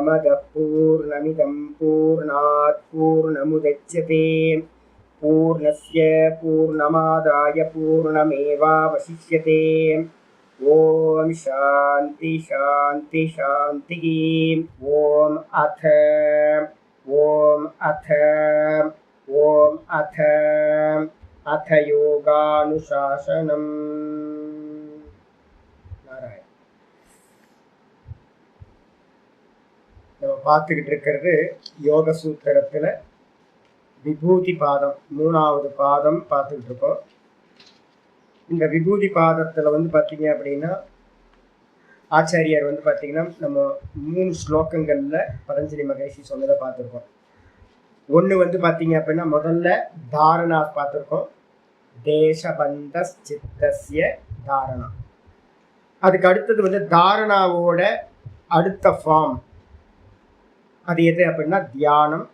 पूर्णमदः पूर्णमिदं पूर्णात् पूर्णमुदच्यते पूर्णस्य पूर्णमादाय पूर्णमेवावशिष्यते। ओम शांति शांति शांति। ओम अथ अथ योगानुशासनम्। நாராயண். நம்ம பார்த்துக்கிட்டு இருக்கிறது யோக சூத்திரத்துல விபூதி பாதம், 3வது பாதம் பார்த்துக்கிட்டு இருக்கோம். இந்த விபூதி பாதத்துல பார்த்தீங்க அப்படின்னா ஆச்சாரியார் பார்த்தீங்கன்னா நம்ம 3 ஸ்லோகங்கள்ல பதஞ்சலி மகரிஷி சொன்னதை பார்த்துருக்கோம். ஒன்று பார்த்தீங்க அப்படின்னா முதல்ல தாரணா பார்த்துருக்கோம். தேசபந்த சித்தஸ்ய தாரணா. அதுக்கு அடுத்தது தாரணாவோட அடுத்த ஃபார்ம் அது எது அப்படின்னா தியானம்.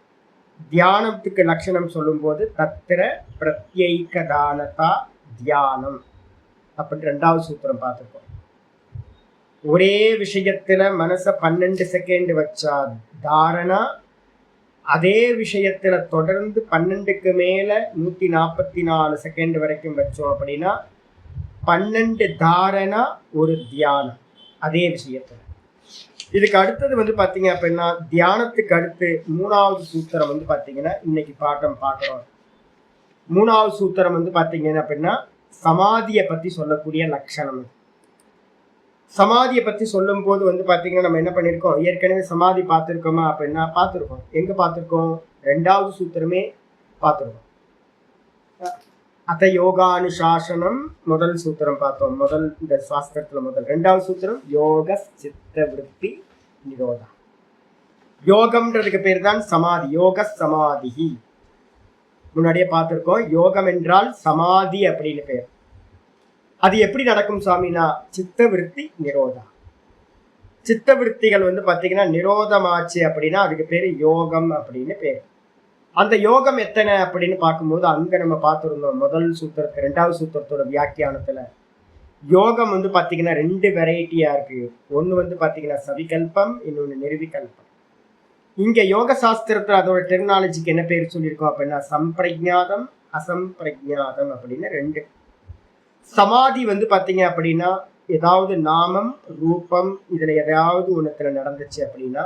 தியானத்துக்கு லட்சணம் சொல்லும்போது தத்திர பிரத்யேக தானதா தியானம் அப்படின்னு 2வது சூத்திரம் பார்த்துருக்கோம். ஒரே விஷயத்துல மனசை 12 செகண்ட் வச்சா தாரணா, அதே விஷயத்துல தொடர்ந்து 12க்கு மேல 144 செகண்ட் வரைக்கும் வச்சோம் அப்படின்னா 12 தாரணா ஒரு தியானம் அதே விஷயத்துல. இதுக்கு அடுத்தது பார்த்தீங்க அப்படின்னா தியானத்துக்கு அடுத்து 3வது சூத்திரம் பார்த்தீங்கன்னா இன்னைக்கு பாட்டம் பார்க்குறோம். 3வது சூத்திரம் பார்த்தீங்கன்னா அப்படின்னா சமாதியை பற்றி சொல்லக்கூடிய லட்சணம். சமாதியை பற்றி சொல்லும் போது பார்த்தீங்கன்னா நம்ம என்ன பண்ணியிருக்கோம், ஏற்கனவே சமாதி பார்த்துருக்கோமா அப்படின்னா பார்த்துருக்கோம். எங்கே பார்த்துருக்கோம்? 2வது சூத்திரமே பார்த்துருக்கோம். அத யோகானுசாசனம் முதல் சூத்திரம் பார்த்தோம். முதல் இந்த சாஸ்திரத்தில் முதல் 2வது சூத்திரம் யோக சித்த விருத்தி நிரோதா. யோகம்ன்றதுக்கு பேர் தான் சமாதி. யோக சமாதி முன்னாடியே பார்த்துருக்கோம். யோகம் என்றால் சமாதி அப்படின்னு பேர். அது எப்படி நடக்கும் சாமினா சித்த விருத்தி நிரோதா. சித்த விருத்திகள் பார்த்தீங்கன்னா நிரோதமாச்சு அப்படின்னா அதுக்கு பேர் யோகம் அப்படின்னு பேர். அந்த யோகம் எத்தனை அப்படின்னு பார்க்கும்போது அங்க நம்ம பார்த்துருந்தோம் முதல் சூத்திரத்தை 2வது சூத்திரத்தோட வியாக்கியானத்துல யோகம் பார்த்தீங்கன்னா 2 வெரைட்டியா இருக்கு. ஒன்று பார்த்தீங்கன்னா சவிகல்பம், இன்னொன்று நிர்விகல்பம். இங்க யோக சாஸ்திரத்துல அதோட டெர்மினாலஜிக்கு என்ன பேர் சொல்லியிருக்கோம் அப்படின்னா சம்பிரஜாதம் அசம்பிரஜாதம் அப்படின்னு 2. சமாதி பார்த்தீங்க அப்படின்னா ஏதாவது நாமம் ரூபம் இதுல ஏதாவது ஒண்ணுத்துல நடந்துச்சு அப்படின்னா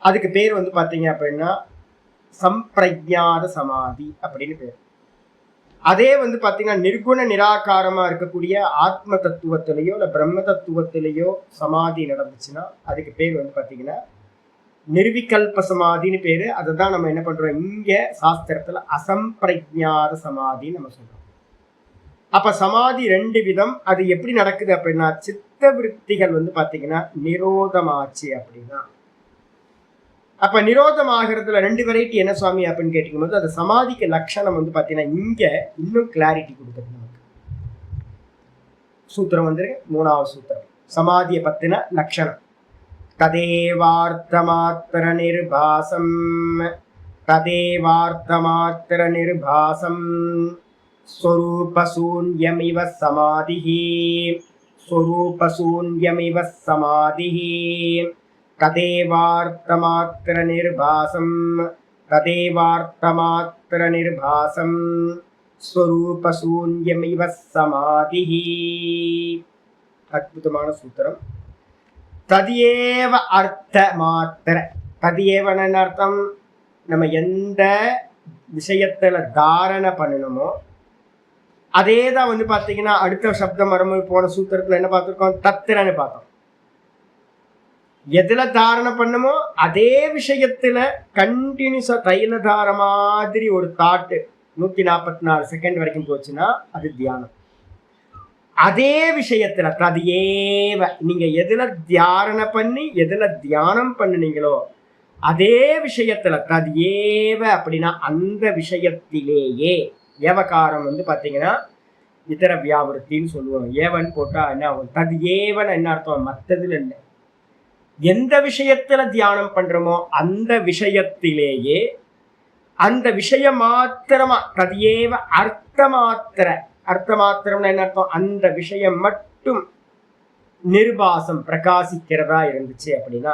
அதுக்கு பேர் பார்த்தீங்க அப்படின்னா சம்பிரஜாத சமாதி அப்படின்னு பேர். அதே பார்த்தீங்கன்னா நிர்குண நிராகாரமா இருக்கக்கூடிய ஆத்ம தத்துவத்திலேயோ இல்ல பிரம்ம தத்துவத்திலேயோ சமாதி நடந்துச்சுன்னா அதுக்கு பேர் பார்த்தீங்கன்னா நிர்விகல்ப சமாதின்னு பேரு. அதை தான் நம்ம என்ன பண்றோம் இங்க சாஸ்திரத்துல அசம்பிரஜாத சமாதின்னு நம்ம சொல்றோம். அப்ப சமாதி 2 விதம். அது எப்படி நடக்குது அப்படின்னா சித்த விருத்திகள் பார்த்தீங்கன்னா நிரோதமாச்சு அப்படின்னா. அப்ப நிரோதம் ஆகிறதுல 2 வெரைட்டி என்ன சுவாமி அப்படின்னு கேட்கும் போது அது சமாதிக்கு லட்சணம் பார்த்தீங்கன்னா இங்க இன்னும் கிளாரிட்டி கொடுக்குறது நமக்கு. சூத்திரம் 3வது சூத்திரம் சமாதியை பத்தின லட்சணம். ததேவார்த்தமாத்திர நிர்பாசம் ஸ்வரூபசூன்யமிவ சமாதிஹி ததேவார்த்தமாத்திர நிர்பாசம் ஸ்வரூபசூன்யமிவ சமாதிஹி. அற்புதமான சூத்திரம். ததியேவ அர்த்த மாத்திர. ததியேவன அர்த்தம் நம்ம எந்த விஷயத்துல தாரணை பண்ணணுமோ அதே தான் பார்த்தீங்கன்னா அடுத்த சப்தம் வரும்போது போன சூத்திரத்துல என்ன பார்த்துருக்கோம், தத்திரன்னு பார்த்தோம். எதுல தாரணை பண்ணுமோ அதே விஷயத்துல கண்டினியூஸா தைலதார மாதிரி ஒரு தாட்டு 144 செகண்ட் வரைக்கும் போச்சுன்னா அது தியானம். அதே விஷயத்துல ததியேவ நீங்க எதுல தியாரணை பண்ணி எதுல தியானம் பண்ணுனீங்களோ அதே விஷயத்துல ததியேவ அப்படின்னா அந்த விஷயத்திலேயே ஏவகாரம் பார்த்தீங்கன்னா இதர வியாவிருத்தின்னு சொல்லுவோம். ஏவன் போட்டா என்ன ஆகும், ததியேவன் என்ன அர்த்தம், மற்றதுல இல்லை. எந்த விஷயத்துல தியானம் பண்றோமோ அந்த விஷயத்திலேயே அந்த விஷயம் மாத்திரமா ததியேவ அர்த்தமாத்திரம்னு என்ன அர்த்தம், அந்த விஷயம் மட்டும் நிர்பாசம் பிரகாசிக்கிறதா இருந்துச்சு அப்படின்னா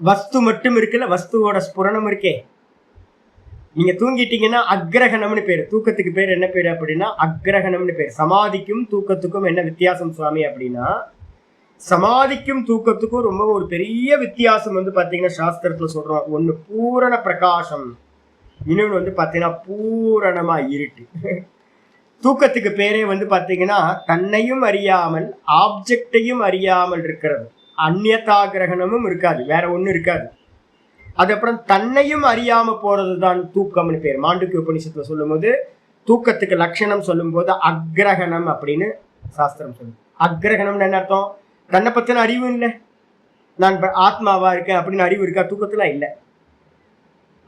வஸ்து மட்டும் இருக்குல்ல, வஸ்துவோட ஸ்புரணம் இருக்கே. நீங்க தூங்கிட்டீங்கன்னா அக்ரகணம்னு பேரு. தூக்கத்துக்கு பேர் என்ன பேரு அப்படின்னா அக்ரகணம்னு பேரு. சமாதிக்கும் தூக்கத்துக்கும் என்ன வித்தியாசம் சுவாமி அப்படின்னா, சமாதிக்கும் தூக்கத்துக்கும் ரொம்ப ஒரு பெரிய வித்தியாசம் வந்து பாத்தீங்கன்னா சாஸ்திரத்துல சொல்றோம். ஒண்ணு பூரண பிரகாசம், இன்னொன்னு வந்து பாத்தீங்கன்னா பூரணமா இருட்டு. தூக்கத்துக்கு பேரே வந்து பாத்தீங்கன்னா தன்னையும் அறியாமல் ஆப்ஜெக்டையும் அறியாமல் இருக்கிறது. அந்நியதா கிரகணமும் இருக்காது, வேற ஒண்ணும் இருக்காது. அதுக்கப்புறம் தன்னையும் அறியாம போறதுதான் தூக்கம்னு பேர். மாண்டூக்கிய உபநிஷத்துல சொல்லும் போது தூக்கத்துக்கு லட்சணம் சொல்லும் போது அக்ரகணம் அப்படின்னு சாஸ்திரம் சொல்லுது. அக்ரகணம்னு என்ன அர்த்தம்? தன்னை பத்தின அறிவும் இல்லை, நான் ஆத்மாவா இருக்கேன் அப்படின்னு அறிவு இருக்கா? தூக்கத்துல இல்லை.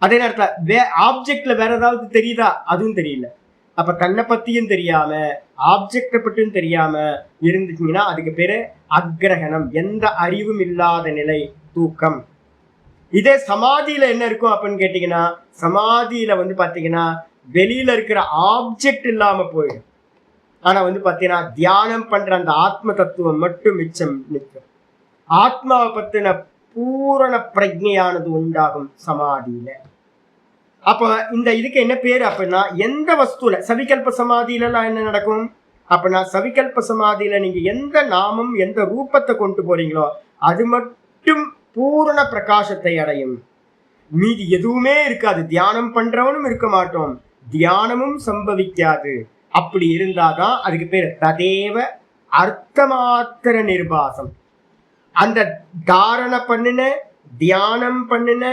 அதே நேரத்துல ஆப்ஜெக்ட்ல வேற ஏதாவது தெரியுதா? அதுவும் தெரியல. அப்ப தன்னை பத்தியும் தெரியாம ஆப்ஜெக்டை பற்றியும் தெரியாம இருந்துச்சுங்கன்னா அதுக்கு பேரு அக்ரகணம், எந்த அறிவும் இல்லாத நிலை தூக்கம். இதே சமாதியில என்ன இருக்கும் அப்படின்னு கேட்டீங்கன்னா, சமாதியில வந்து பாத்தீங்கன்னா வெளியில இருக்கிற ஆப்ஜெக்ட் இல்லாம போயிடும். ஆனா வந்து பாத்தீங்கன்னா தியானம் பண்ற அந்த ஆத்ம தத்துவம் மட்டும் மிச்சம் நிற்கும். ஆத்மாவை பத்தின பூரண பிரஜையானது உண்டாகும் சமாதியில. அப்ப இந்த இதுக்கு என்ன பேரு அப்படின்னா, எந்த வஸ்துல சவிகல்ப சமாதியில எல்லாம் என்ன நடக்கும் அப்படின்னா, சவிகல்ப சமாதியில நீங்க எந்த நாமம் எந்த ரூபத்தை கொண்டு போறீங்களோ அது மட்டும் பூரண பிரகாசத்தை அடையும். மீதி எதுவுமே இருக்காது. தியானம் பண்றவனும் இருக்க மாட்டோம், தியானமும் சம்பவிக்காது. அப்படி இருந்தாதான் அதுக்கு பேர் ததேவ அர்த்தமாத்திர நிர்பாசம். அந்த தாரண பண்ணின தியானம் பண்ணின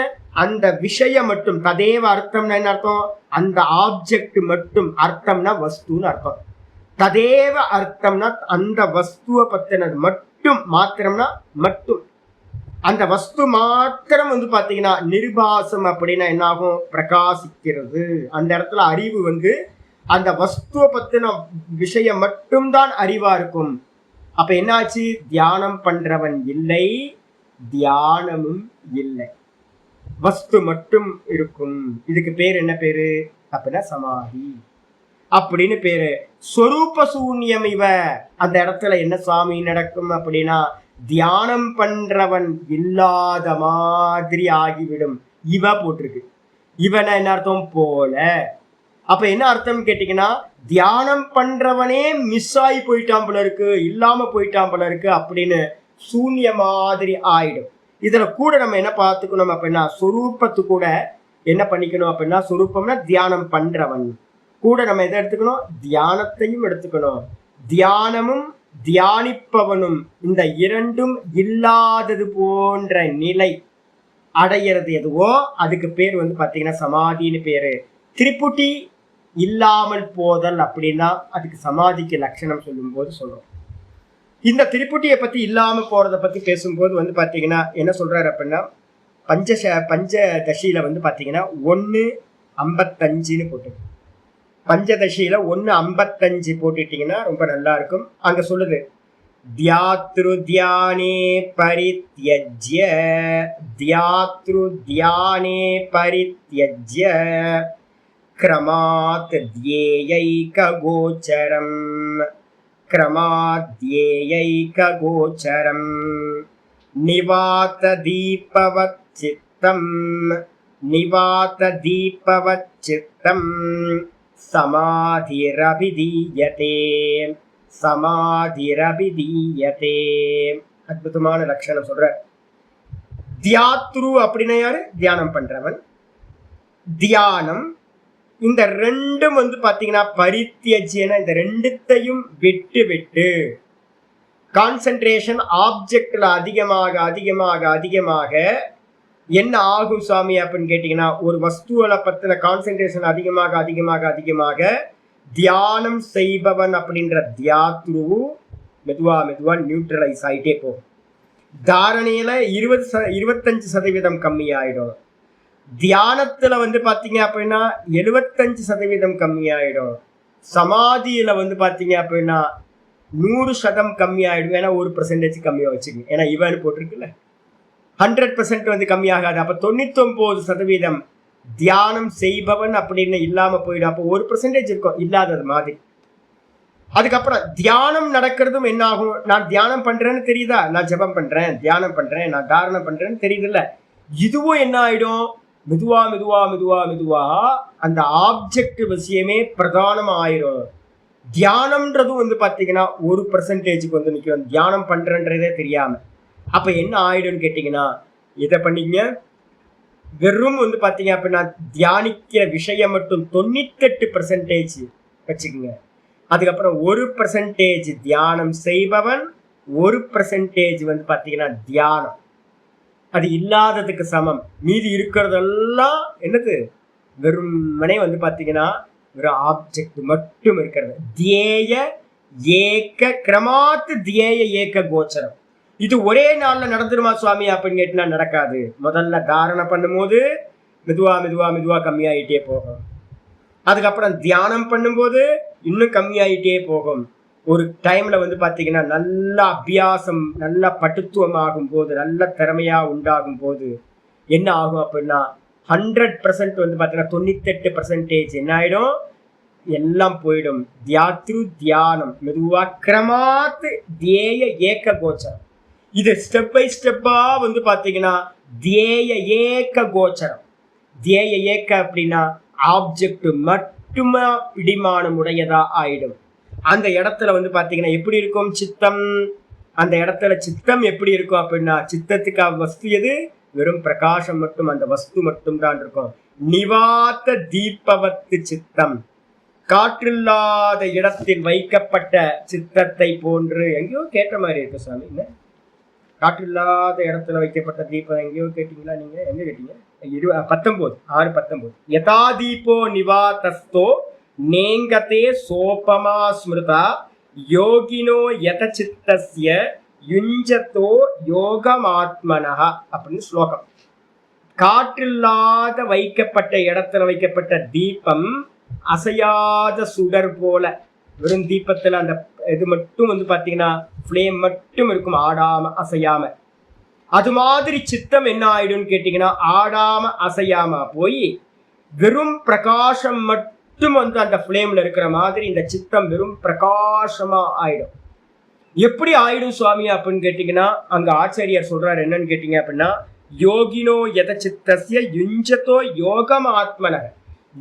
அந்த விஷயம் மட்டும், ததேவ அர்த்தம்னா என்ன அர்த்தம்? அந்த ஆப்ஜெக்ட் மட்டும், அர்த்தம்னா வஸ்துன்னு அர்த்தம். ததேவ அர்த்தம்னா அந்த வஸ்துவை பத்தினது மட்டும், மாத்திரம்னா மட்டும், அந்த வஸ்து மாத்திரம் வந்து பாத்தீங்கன்னா நிர்பாசம் அப்படின்னா என்ன ஆகும்? பிரகாசிக்கிறது. அந்த இடத்துல அறிவு வந்து அந்த வஸ்துவை பத்தின விஷயம் மட்டும்தான் அறிவா இருக்கும். அப்ப என்னாச்சு? தியானம் பண்றவன் இல்லை, தியானமும் இல்லை, வஸ்து மட்டும் இருக்கும். இதுக்கு பேர் என்ன பேரு அப்படின்னா சமாதி அப்படின்னு பேரு. ஸ்வரூப சூன்யம் இவ. அந்த இடத்துல என்ன சுவாமி நடக்கும் அப்படின்னா, தியானம் பண்றவன் இல்லாத மாதிரி ஆகிவிடும். இவ போட்டிருக்கு. இவன என்ன அர்த்தம்? போல. அப்ப என்ன அர்த்தம் கேட்டீங்கன்னா, தியானம் பண்றவனே மிஸ் ஆகி போயிட்டான் போல இருக்கு, இல்லாம போயிட்டான் போல இருக்கு அப்படின்னு சூன்ய மாதிரி ஆயிடும். இதுல கூட நம்ம என்ன பார்த்துக்கணும் அப்படின்னா, சொரூபத்து கூட என்ன பண்ணிக்கணும் அப்படின்னா, சொரூபம்னா தியானம் பண்றவன் கூட நம்ம எதை எடுத்துக்கணும்? தியானத்தையும் எடுத்துக்கணும். தியானமும் தியானிப்பவனும் இந்த இரண்டும் இல்லாதது போன்ற நிலை அடையிறது எதுவோ அதுக்கு பேர் வந்து பாத்தீங்கன்னா சமாதின்னு பேரு. திரிபுட்டி இல்லாமல் போதல் அப்படின்னா அதுக்கு சமாதிக்கு லட்சணம் சொல்லும் போது சொல்றோம். இந்த திரிபுட்டியை பத்தி இல்லாம போறதை பத்தி பேசும்போது வந்து பாத்தீங்கன்னா என்ன சொல்றாரு அப்படின்னா, பஞ்சதசியில வந்து பாத்தீங்கன்னா 1:55 போட்டு, பஞ்சதசியில 1:55 போட்டுட்டீங்கன்னா ரொம்ப நல்லா இருக்கும். அங்க சொல்லுது, தியாத்ரு தியானே பரித்யஜ்ய, தியாத்ரு தியானே பரித்யஜ்ய கிரமாத் த்யேயைக கோச்சரம், கிரமாத்யேயைக கோச்சரம் நிவாத தீபவத் சித்தம், நிவாத தீபவத் சித்தம் சமாதிரபிதீயதே, சமாதிரபிதீயதே. அற்புதமான லட்சணம் சொல்ற. தியாத்ரு அப்படின்னா யாரு? தியானம் பண்றவன். தியானம் இந்த ரெண்டும் வந்து பாத்தீங்கன்னா பரித்தியஜ்யன, இந்த ரெண்டுத்தையும் விட்டு விட்டு கான்சென்ட்ரேஷன் ஆப்ஜெக்ட்ல அதிகமாக அதிகமாக அதிகமாக என்ன ஆகும் சுவாமி அப்படின்னு கேட்டீங்கன்னா, ஒரு வஸ்துவலை பத்தின கான்சென்ட்ரேஷன் அதிகமாக அதிகமாக அதிகமாக தியானம் செய்பவன் அப்படின்ற தியாத்ரு மெதுவா மெதுவா நியூட்ரலைஸ் ஆயிட்டே போகும். தாரணையில 25% கம்மி ஆயிடும். தியானத்துல வந்து பாத்தீங்க அப்படின்னா 75% கம்மி ஆயிடும். சமாதியில வந்து பாத்தீங்க அப்படின்னா 100% கம்மி ஆயிடும். ஏன்னா 1% கம்மியா வச்சுக்கோங்க. ஏன்னா இவன் போட்டிருக்குல்ல, 100% வந்து கம்மியாகாது. அப்ப 99% தியானம் செய்பவன் அப்படின்னு இல்லாம போயிடும். அப்போ 1% இருக்கும் இல்லாதது மாதிரி. அதுக்கப்புறம் தியானம் நடக்கிறதும் என்ன ஆகும்? நான் தியானம் பண்றேன்னு தெரியுதா, நான் ஜபம் பண்றேன், தியானம் பண்றேன், நான் தாரணம் பண்றேன்னு தெரியுது இல்ல, இதுவும் என்ன ஆயிடும், மெதுவா மெதுவா மெதுவா மெதுவா அந்த ஆப்ஜெக்ட் விஷயமே பிரதானம் ஆயிடும். தியானம்ன்றதும் வந்து பாத்தீங்கன்னா 1% வந்து நிற்கும், தியானம் பண்றன்றதே தெரியாம. அப்ப என்ன ஆயிடும்னு கேட்டீங்கன்னா, இதை பண்ணிங்க வெறும் வந்து பாத்தீங்க அப்படின்னா தியானிக்கிற விஷயம் மட்டும் 98% வச்சுக்கோங்க. அதுக்கப்புறம் 1% தியானம் செய்பவன், 1% வந்து பாத்தீங்கன்னா தியானம் அது இல்லாததுக்கு சமம். மீதி இருக்கிறதெல்லாம் என்னது, வெறுமனே வந்து பாத்தீங்கன்னா வெறும் ஆப்ஜெக்ட் மட்டும் இருக்கிறது. தியேய ஏக கிரமாத்து தியேய ஏக கோச்சரம். இது ஒரே நாள்ல நடந்துருமா சுவாமி அப்படின்னு கேட்டா நடக்காது. முதல்ல தாரணை பண்ணும்போது மெதுவா மெதுவா மெதுவா கம்மியாயிட்டே போகும். அதுக்கப்புறம் தியானம் பண்ணும்போது இன்னும் கம்மியாயிட்டே போகும். ஒரு டைம்ல வந்து பாத்தீங்கன்னா நல்ல அபியாசம், நல்ல பட்டுத்துவம் ஆகும் போது, நல்ல திறமையா உண்டாகும் போது என்ன ஆகும் அப்படின்னா 100% வந்து பாத்தீங்கன்னா 98% என்ன ஆயிடும், எல்லாம் போயிடும். தியாத்ரு தியானம் மெதுவா கிரமாத்து தியேய ஏக கோச்சரம். இது ஸ்டெப் பை ஸ்டெப்பா வந்து பாத்தீங்கன்னா தியேய ஏக கோச்சரம். தியேய ஏக அப்படின்னா ஆப்ஜெக்ட் மட்டுமா பிடிமானம் உடையதா ஆயிடும். அந்த இடத்துல வந்து பாத்தீங்கன்னா எப்படி இருக்கும் சித்தம், அந்த இடத்துல சித்தம் எப்படி இருக்கும் அப்படின்னா, சித்தத்துக்கு வஸ்து எது, வெறும் பிரகாசம் மட்டும், அந்த வஸ்து மட்டும் தான் இருக்கும். நிவாத்த தீபவத்து சித்தம், காற்றில்லாத இடத்தில் வைக்கப்பட்ட சித்தத்தை போன்று. எங்கேயோ கேட்ட மாதிரி இருக்கு சாமி. என்ன காற்றில்லாத இடத்துல வைக்கப்பட்ட தீபம் எங்கேயோ கேட்டீங்களா நீங்க? எங்க கேட்டீங்க? 19 யதா தீபோ நிவாதஸ்தோ நேங்கதே சோபமா ஸ்மிருதா யோகினோ யத சித்தஸ்ய யுஞ்சதோ யோகமாத்மனஹ அப்படின்னு ஸ்லோகம். காற்றில்லாத வைக்கப்பட்ட இடத்துல வைக்கப்பட்ட தீபம் அசையாத சுடர் போல, வெறும் தீபத்துல அந்த இது மட்டும் வந்து பாத்தீங்கன்னா ஃப்ளேம் மட்டும் இருக்கும், ஆடாம அசையாம. அது மாதிரி சித்தம் என்ன ஆயிடும்னு கேட்டீங்கன்னா ஆடாம அசையாம போய் வெறும் பிரகாசம் மட்டும் வந்து அந்த ஃப்ளேம்ல இருக்கிற மாதிரி இந்த சித்தம் வெறும் பிரகாசமா ஆயிடும். எப்படி ஆயிடும் சுவாமி அப்படின்னு கேட்டீங்கன்னா அங்க ஆச்சாரியார் சொல்றாரு என்னன்னு கேட்டீங்க அப்படின்னா, யோகினோ யத சித்தஸ்ய யுஞ்சதோ யோகம் ஆத்மன.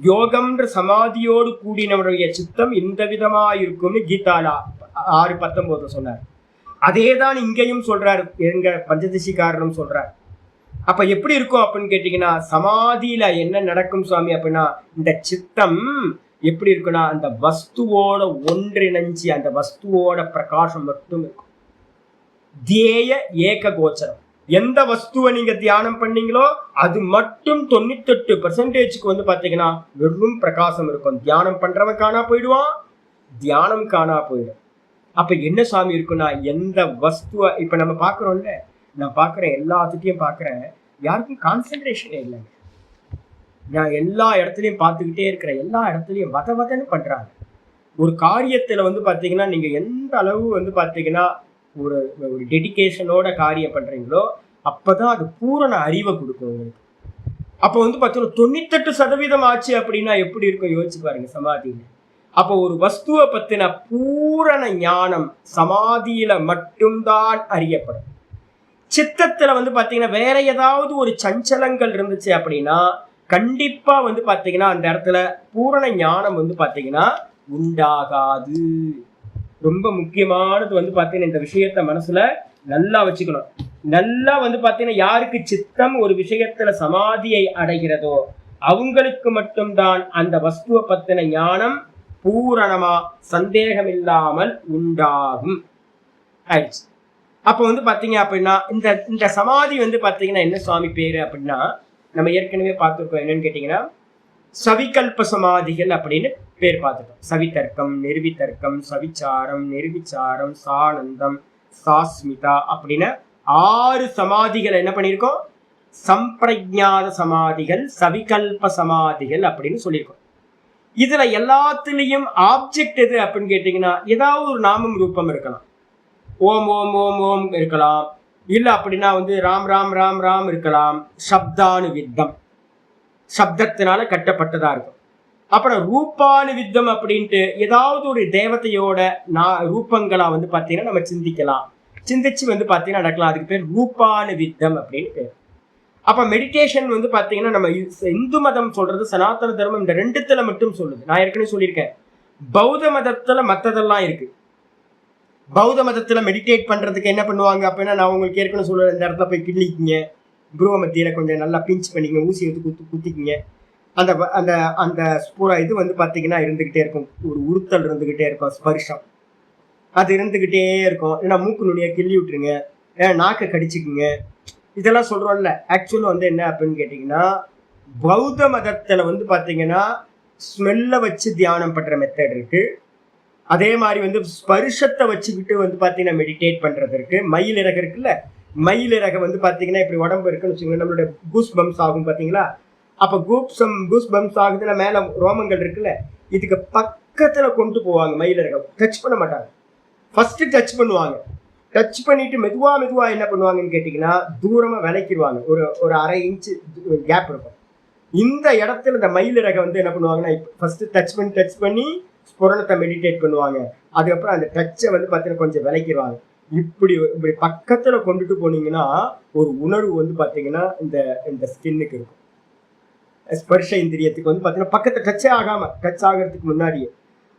யோகம்ன்ற சமாதியோடு கூடினவருடைய சித்தம் இந்த விதமா இருக்கும்னு கீதாலா 6:19 சொன்னார். அதேதான் இங்கேயும் சொல்றாரு, எங்க பஞ்சதசிகாரனும் சொல்றார். அப்ப எப்படி இருக்கும் அப்படின்னு கேட்டீங்கன்னா, சமாதியில என்ன நடக்கும் சுவாமி அப்படின்னா, இந்த சித்தம் எப்படி இருக்குன்னா அந்த வஸ்துவோட ஒன்றிணைஞ்சி அந்த வஸ்துவோட பிரகாசம் மட்டும் இருக்கும். தியேய ஏக கோச்சரம். எந்த வஸ்துவை நீங்க தியானம் பண்ணீங்களோ அது மட்டும் 98% வந்து பாத்தீங்கன்னா வெறும் பிரகாசம் இருக்கும். தியானம் பண்றவன் காணா போயிடுவான், தியானம் காணா போயிடும். அப்ப என்ன சாமி இருக்குன்னா, எந்த வஸ்துவ இப்ப நம்ம பாக்குறோம்ல, நான் பாக்குறேன் எல்லாத்துட்டையும் பாக்குறேன், யாருக்கும் கான்சென்ட்ரேஷனே இல்லைங்க. நான் எல்லா இடத்துலயும் பார்த்துக்கிட்டே இருக்கிறேன், எல்லா இடத்துலயும் வதன்னு பண்றாங்க. ஒரு காரியத்துல வந்து பாத்தீங்கன்னா நீங்க எந்த அளவு வந்து பாத்தீங்கன்னா ஒரு ஒரு டெடிகேஷனோட காரியம் பண்றீங்களோ அப்பதான் அது பூரண அறிவை கொடுக்கும் உங்களுக்கு. அப்போ வந்து பார்த்தீங்கன்னா 98% ஆச்சு அப்படின்னா எப்படி இருக்கும் யோசிச்சு பாருங்க சமாதியில. அப்போ ஒரு வஸ்துவை பத்தின பூரண ஞானம் சமாதியில மட்டும்தான் அறியப்படும். சித்தத்துல வந்து பாத்தீங்கன்னா வேற ஏதாவது ஒரு சஞ்சலங்கள் இருந்துச்சு அப்படின்னா கண்டிப்பா வந்து பாத்தீங்கன்னா அந்த இடத்துல பூரண ஞானம் வந்து பாத்தீங்கன்னா உண்டாகாது. ரொம்ப முக்கியமானது வந்து பாத்தீங்கன்னா இந்த விஷயத்த மனசுல நல்லா வச்சுக்கணும். நல்லா வந்து பாத்தீங்கன்னா யாருக்கு சித்தம் ஒரு விஷயத்துல சமாதியை அடைகிறதோ அவங்களுக்கு மட்டும்தான் அந்த வஸ்துவை பத்தின ஞானம் பூரணமா சந்தேகம் இல்லாமல் உண்டாகும். ஆயிடுச்சு. அப்ப வந்து பாத்தீங்க அப்படின்னா இந்த சமாதி வந்து பாத்தீங்கன்னா என்ன சுவாமி பேரு அப்படின்னா, நம்ம ஏற்கனவே பார்த்துருக்கோம். என்னன்னு கேட்டீங்கன்னா சவிகல்ப சமாதிகள் அப்படின்னு பேர் பார்த்துட்டோம். சவிதர்க்கம், நிர்விதர்க்கம், சவிச்சாரம், நிர்விச்சாரம், சானந்தம், சாஸ்மிதா அப்படின்னு 6 சமாதிகள் என்ன பண்ணியிருக்கோம், சம்பிரஜாத சமாதிகள், சவிகல்ப சமாதிகள் அப்படின்னு சொல்லியிருக்கோம். இதுல எல்லாத்துலயும் ஆப்ஜெக்ட் எது அப்படின்னு கேட்டீங்கன்னா ஏதாவது ஒரு நாமம் ரூபம் இருக்கலாம். ஓம் ஓம் ஓம் ஓம் இருக்கலாம், இல்ல அப்படின்னா வந்து ராம் ராம் ராம் ராம் இருக்கலாம். சப்தானு வித்தம், சப்தத்தினால கட்டப்பட்டதா இருக்கும். அப்புறம் ரூபானு வித்தம் அப்படின்ட்டு ஏதாவது ஒரு தேவதையோட ரூபங்களா வந்து பாத்தீங்கன்னா நம்ம சிந்திக்கலாம், சிந்திச்சு வந்து பாத்தீங்கன்னா நடக்கலாம். அதுக்கு பேர் ரூபானு வித்தம் அப்படின்னு பேர். அப்ப மெடிடேஷன் வந்து பாத்தீங்கன்னா நம்ம இந்து மதம் சொல்றது, சனாதன தர்மம் இந்த ரெண்டுத்துல மட்டும் சொல்லுது. நான் ஏற்கனவே சொல்லியிருக்கேன், பௌத்த மதத்துல மத்ததெல்லாம் இருக்கு. பௌத்த மதத்துல மெடிடேட் பண்றதுக்கு என்ன பண்ணுவாங்க அப்படின்னா, நான் உங்களுக்கு ஏற்கனவே சொல்லுவேன், இந்த இடத்துல போய் கிள்ளிக்கிங்க, புருவ மத்தியில கொஞ்சம் நல்லா பிஞ்ச் பண்ணிங்க, ஊசி எடுத்து குத்திக்கிங்க. அந்த அந்த அந்த பூரா இது வந்து பாத்தீங்கன்னா இருந்துகிட்டே இருக்கும், ஒரு உறுத்தல் இருந்துகிட்டே இருக்கும், ஸ்பர்ஷம் அது இருந்துகிட்டே இருக்கும். ஏன்னா மூக்கு நுனிய கிள்ளி விட்டுருங்க, நாக்கை கடிச்சுக்குங்க, இதெல்லாம் சொல்றோம்ல. ஆக்சுவலா வந்து என்ன அப்படின்னு கேட்டீங்கன்னா, பௌத்த மதத்துல வந்து பாத்தீங்கன்னா ஸ்மெல்ல வச்சு தியானம் பண்ற மெத்தட் இருக்கு. அதே மாதிரி வந்து ஸ்பர்ஷத்தை வச்சுக்கிட்டு வந்து பாத்தீங்கன்னா மெடிடேட் பண்றது இருக்கு. மயில் இறகு இருக்குல்ல, மயில் இறகை வந்து பாத்தீங்கன்னா இப்படி உடம்பு இருக்குன்னு வச்சுக்கோங்க, நம்மளோட கூஸ் பம்ப்ஸ் ஆகும் பாத்தீங்களா. அப்ப கூஸ் பம்ப்ஸ் ஆகுதுன்னா மேல ரோமங்கள் இருக்குல்ல, இதுக்கு பக்கத்துல கொண்டு போவாங்க. மயில் இறகை டச் பண்ண மாட்டாங்க, ஃபர்ஸ்ட் டச் பண்ணுவாங்க. டச் பண்ணிட்டு மெதுவா என்ன பண்ணுவாங்கன்னு கேட்டீங்கன்னா, தூரமா விலைக்கிடுவாங்க. ஒரு அரை இன்ச்சு கேப் இருக்கும். இந்த இடத்துல இந்த மயில் ரகை வந்து என்ன பண்ணுவாங்கன்னா, ஃபர்ஸ்ட் டச் பண்ணி ஸ்புரணத்தை மெடிடேட் பண்ணுவாங்க. அதுக்கப்புறம் அந்த டச்சை வந்து பார்த்தீங்கன்னா கொஞ்சம் விலைக்கிடுவாங்க. இப்படி பக்கத்துல கொண்டுட்டு போனீங்கன்னா ஒரு உணர்வு வந்து பார்த்தீங்கன்னா இந்த ஸ்கின்னுக்கு இருக்கும். ஸ்பர்ஷ இந்திரியத்துக்கு வந்து பார்த்தீங்கன்னா பக்கத்துல டச் ஆகிறதுக்கு முன்னாடியே.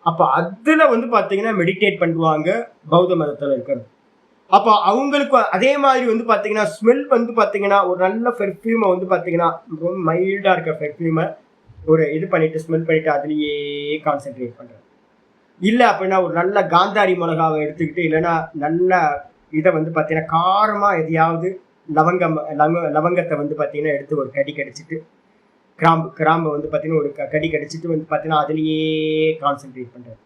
அப்ப அதுல வந்து பார்த்தீங்கன்னா மெடிடேட் பண்ணுவாங்க பௌத்த மதத்துல இருக்கிறது. அப்போ அவங்களுக்கு அதே மாதிரி வந்து பாத்தீங்கன்னா ஸ்மெல் வந்து பாத்தீங்கன்னா ஒரு நல்ல பெர்ஃப்யூமை வந்து பாத்தீங்கன்னா ரொம்ப மைல்டா இருக்க பெர்ஃப்யூமை ஒரு இது பண்ணிட்டு ஸ்மெல் பண்ணிட்டு அதுலயே கான்சென்ட்ரேட் பண்றது. இல்ல அப்படின்னா ஒரு நல்ல காந்தாரி மிளகாவை எடுத்துக்கிட்டு, இல்லைன்னா நல்ல இதை வந்து பாத்தீங்கன்னா காரமா எதையாவது லவங்கத்தை வந்து பாத்தீங்கன்னா எடுத்து ஒரு கடி கடிச்சிட்டு, கிராம்பு வந்து பாத்தீங்கன்னா ஒரு கடி கடிச்சிட்டு வந்து பாத்தீங்கன்னா அதுலயே கான்சென்ட்ரேட் பண்றது.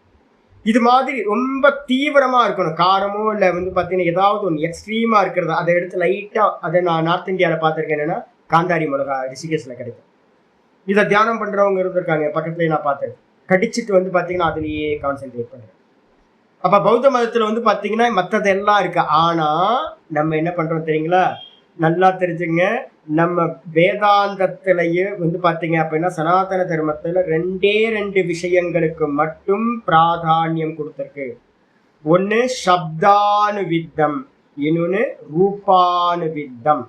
இது மாதிரி ரொம்ப தீவிரமா இருக்கணும். காரமோ இல்லை வந்து பார்த்தீங்கன்னா ஏதாவது ஒன்று எக்ஸ்ட்ரீமா இருக்கிறது அதை எடுத்து லைட்டா, அதை நான் நார்த் இந்தியாவில் பார்த்துருக்கேன். என்னன்னா காந்தாரி மிளகா ரிஷிகேஷ்ல கிடைக்கும். இதை தியானம் பண்றவங்க இருந்திருக்காங்க பக்கத்துலேயே, நான் பார்த்தேன். கடிச்சிட்டு வந்து பார்த்தீங்கன்னா அதுலேயே கான்சென்ட்ரேட் பண்றேன். அப்ப பௌத்த மதத்துல வந்து பார்த்தீங்கன்னா மற்றதெல்லாம் இருக்கு. ஆனா நம்ம என்ன பண்றோம் தெரியுங்களா, நல்லா தெரிஞ்சுங்க. நம்ம வேதாந்தத்திலேயே வந்து பாத்தீங்க அப்படின்னா சனாதன தர்மத்துல 2 விஷயங்களுக்கு மட்டும் பிராதானியம் கொடுத்திருக்கு. ஒண்ணு சப்தானுவித்தம், இன்னொன்னு ரூபானுவித்தம்.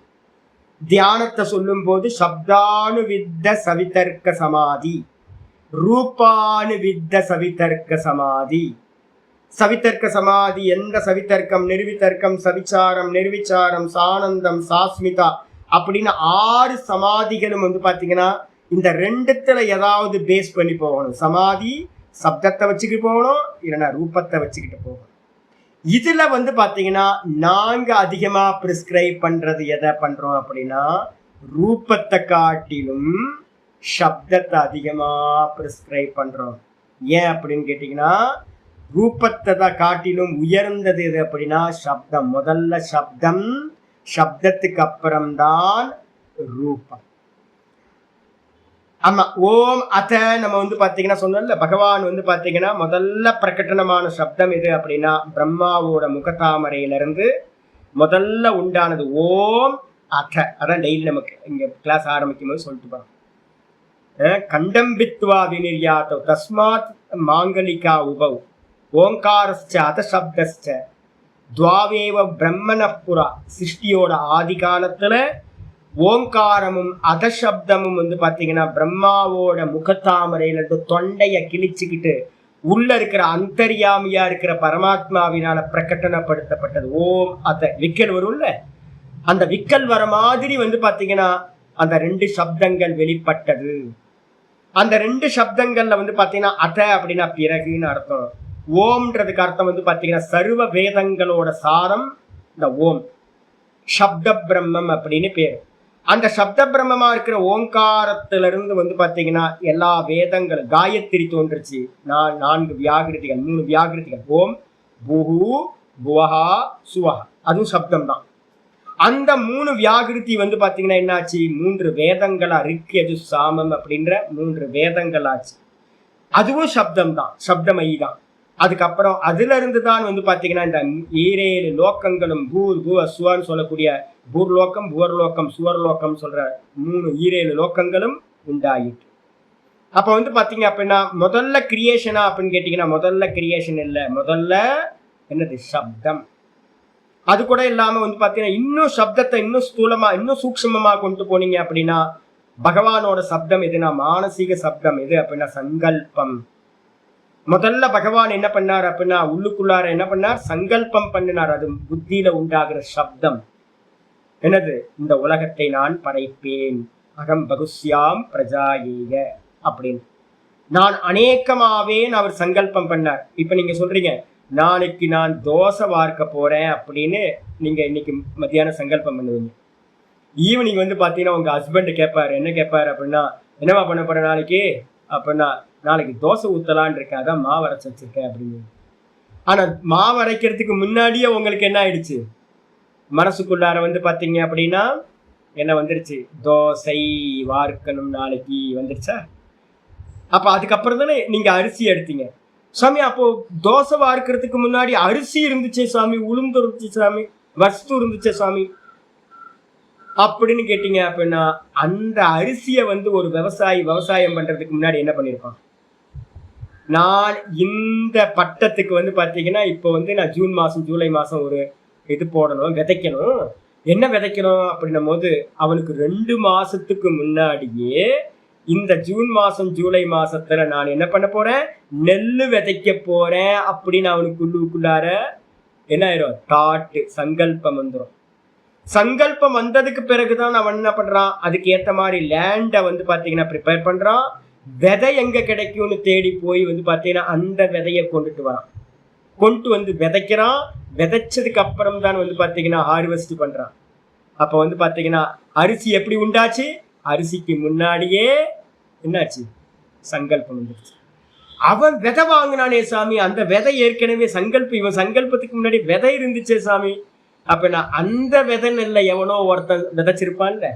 தியானத்தை சொல்லும் போது சப்தானுவித்த சவிதர்க்க சமாதி, ரூபானுவித்த சவிதர்க்க சமாதி. சவிதர்க்க சமாதி எந்த சவிதர்க்கம், நிர்விதர்க்கம், சவிச்சாரம், நிர்விச்சாரம், சானந்தம், சாஸ்மிதா அப்படின்னு 6 சமாதிகளும் வந்து பாத்தீங்கன்னா இந்த 2த்துல ஏதாவது பேஸ் பண்ணி போகணும். சமாதி சப்தத்தை வச்சுக்கிட்டு போகணும், இல்லைன்னா ரூபத்தை வச்சுக்கிட்டு போகணும். இதுல வந்து பாத்தீங்கன்னா நாங்க அதிகமா பிரிஸ்கிரைப் பண்றது எதை பண்றோம் அப்படின்னா, ரூபத்தை காட்டிலும் சப்தத்தை அதிகமா பிரிஸ்கிரைப் பண்றோம். ஏன் அப்படின்னு கேட்டீங்கன்னா, ரூபத்தை தான் காட்டிலும் உயர்ந்தது எது அப்படின்னா சப்தம். முதல்ல சப்தம், சப்தத்துக்கு அப்புறம்தான் ரூபம். ஆமா, ஓம் அத நம்ம வந்து பாத்தீங்கன்னா சொன்னல, பகவான் வந்து பாத்தீங்கன்னா முதல்ல பிரகடனமான சப்தம் எது அப்படின்னா பிரம்மாவோட முகத்தாமரையிலிருந்து முதல்ல உண்டானது ஓம் அத. அதான் டெய்லி நமக்கு இங்க கிளாஸ் ஆரம்பிக்கும் போது சொல்லிட்டு போறோம். கண்டம்பித்வா வினிர்யாத்தோ தஸ்மாத் மாங்கலிகா உபவ் ஓங்காரஸ்ச அத சப்தஸ்ச துவாவேவ பிரம்மனப்புரா. சிருஷ்டியோட ஆதி காலத்துல ஓங்காரமும் அதசப்தமும் வந்து பாத்தீங்கன்னா பிரம்மாவோட முகத்தாமரையில இருந்து தொண்டைய கிழிச்சுக்கிட்டு உள்ள இருக்கிற அந்தர்யாமியா இருக்கிற பரமாத்மாவினால பிரகடனப்படுத்தப்பட்டது. ஓம் அத. விக்கல் வரும்ல, அந்த விக்கல் வர மாதிரி வந்து பாத்தீங்கன்னா அந்த 2 சப்தங்கள் வெளிப்பட்டது. அந்த 2 சப்தங்கள்ல வந்து பாத்தீங்கன்னா அத அப்படின்னா பிறகுன்னு அர்த்தம். ஓம்ன்றதுக்கு அர்த்தம் வந்து பாத்தீங்கன்னா சர்வ வேதங்களோட சாரம் இந்த ஓம். சப்த பிரம்மம் அப்படின்னு பேரு. அந்த சப்த பிரம்மமா இருக்கிற ஓங்காரத்திலிருந்து வந்து பாத்தீங்கன்னா எல்லா வேதங்களும், காயத்ரி தோன்றுச்சு. 4 வியாகிருதிகள், 3 வியாகிருதிகள், ஓம் புஹு புவஹா சுவஹா, அதுவும் சப்தம் தான். அந்த 3 வியாகிருதி வந்து பாத்தீங்கன்னா என்னாச்சு, 3 வேதங்களா, ரிக் யஜு சாமம் அப்படின்ற 3 வேதங்கள் ஆச்சு. அதுவும் சப்தம் தான், சப்தமயி தான். அதுக்கப்புறம் அதுல இருந்து தான் வந்து பாத்தீங்கன்னா இந்த 7 லோக்கங்களும் பூர் பூ சுவான்னு சொல்லக்கூடிய பூர்லோக்கம், புவர்லோக்கம், சுவர்லோக்கம் சொல்ற 7 லோக்கங்களும் உண்டாயிட்டு. அப்ப வந்து பாத்தீங்க அப்படின்னா முதல்ல கிரியேஷனா அப்படின்னு கேட்டீங்கன்னா முதல்ல கிரியேஷன் இல்லை, முதல்ல என்னது சப்தம். அது கூட இல்லாம வந்து பாத்தீங்கன்னா இன்னும் சப்தத்தை இன்னும் ஸ்தூலமா இன்னும் சூக்ஷ்மமா கொண்டு போனீங்க அப்படின்னா பகவானோட சப்தம் எதுனா மானசீக சப்தம் எது அப்படின்னா சங்கல்பம். முதல்ல பகவான் என்ன பண்ணார் அப்படின்னா உள்ளுக்குள்ளார என்ன பண்ணார், சங்கல்பம் பண்ணினார். அது புத்தியில உண்டாகிற சப்தம் என்னது, இந்த உலகத்தை நான் படைப்பேன், அகம் பகுஸ்யாம் பிரஜாயேய அப்படின்னு நான் அநேகமாவேன் அவர் சங்கல்பம் பண்ணார். இப்ப நீங்க சொல்றீங்க நாளைக்கு நான் தோசை வார்க்க போறேன் அப்படின்னு நீங்க இன்னைக்கு மத்தியானம் சங்கல்பம் பண்ணுவீங்க. ஈவினிங் வந்து பாத்தீங்கன்னா உங்க ஹஸ்பண்ட் கேட்பாரு, என்ன கேட்பாரு அப்படின்னா என்னவா பண்ண போற நாளைக்கு அப்படின்னா, நாளைக்கு தோசை ஊத்தலான் இருக்கேன், அதான் மாவு அரைச்சு வச்சிருக்கேன் அப்படின்னு. ஆனா மாவு அரைக்கிறதுக்கு முன்னாடியே உங்களுக்கு என்ன ஆயிடுச்சு, மனசுக்குள்ளார வந்து பாத்தீங்க அப்படின்னா என்ன வந்துருச்சு, தோசை வார்க்கணும் நாளைக்கு வந்துருச்சா. அப்ப அதுக்கப்புறம் தானே நீங்க அரிசி எடுத்தீங்க. சாமி அப்போ தோசை வார்க்கிறதுக்கு முன்னாடி அரிசி இருந்துச்சே சாமி, உளுந்து இருந்துச்சு சாமி, வஸ்து இருந்துச்சே சாமி அப்படின்னு கேட்டீங்க அப்படின்னா, அந்த அரிசியை வந்து ஒரு விவசாயி விவசாயம் பண்றதுக்கு முன்னாடி என்ன பண்ணிருப்பான், நான் இந்த பட்டத்துக்கு வந்து பாத்தீங்கன்னா இப்போ வந்து நான் ஜூன் மாசம் ஜூலை மாசம் ஒரு இது போடணும், விதைக்கணும். என்ன விதைக்கணும் அப்படின்னும் போது அவனுக்கு 2 மாசத்துக்கு முன்னாடியே இந்த ஜூன் மாசம் ஜூலை மாசத்துல நான் என்ன பண்ண போறேன், நெல்லு விதைக்க போறேன் அப்படின்னு அவனுக்கு உள்ளுக்குள்ளார என்ன ஆயிரும், தாட்டு சங்கல்பம் வந்துடும். சங்கல்பம் வந்ததுக்கு பிறகுதான் அவன் என்ன பண்றான், அதுக்கு ஏத்த மாதிரி லேண்டை வந்து பாத்தீங்கன்னா ப்ரிப்பேர் பண்றான். விதை எங்க கிடைக்கும்னு தேடி போய் வந்து பாத்தீங்கன்னா அந்த விதையை கொண்டுட்டு வரான், கொண்டு வந்து விதைக்கிறான். விதைச்சதுக்கு அப்புறம் தான் வந்து பாத்தீங்கன்னா ஹார்வெஸ்ட் பண்றான். அப்ப வந்து பாத்தீங்கன்னா அரிசி எப்படி உண்டாச்சு, அரிசிக்கு முன்னாடியே என்னாச்சு, சங்கல்பம் வந்துருச்சு. அவன் விதை வாங்கினானே சாமி, அந்த விதை ஏற்கனவே சங்கல்பம், இவன் சங்கல்பத்துக்கு முன்னாடி விதை இருந்துச்சே சாமி. அப்ப நான் அந்த விதை நெல்ல எவனோ ஒருத்தன் விதைச்சிருப்பான்ல,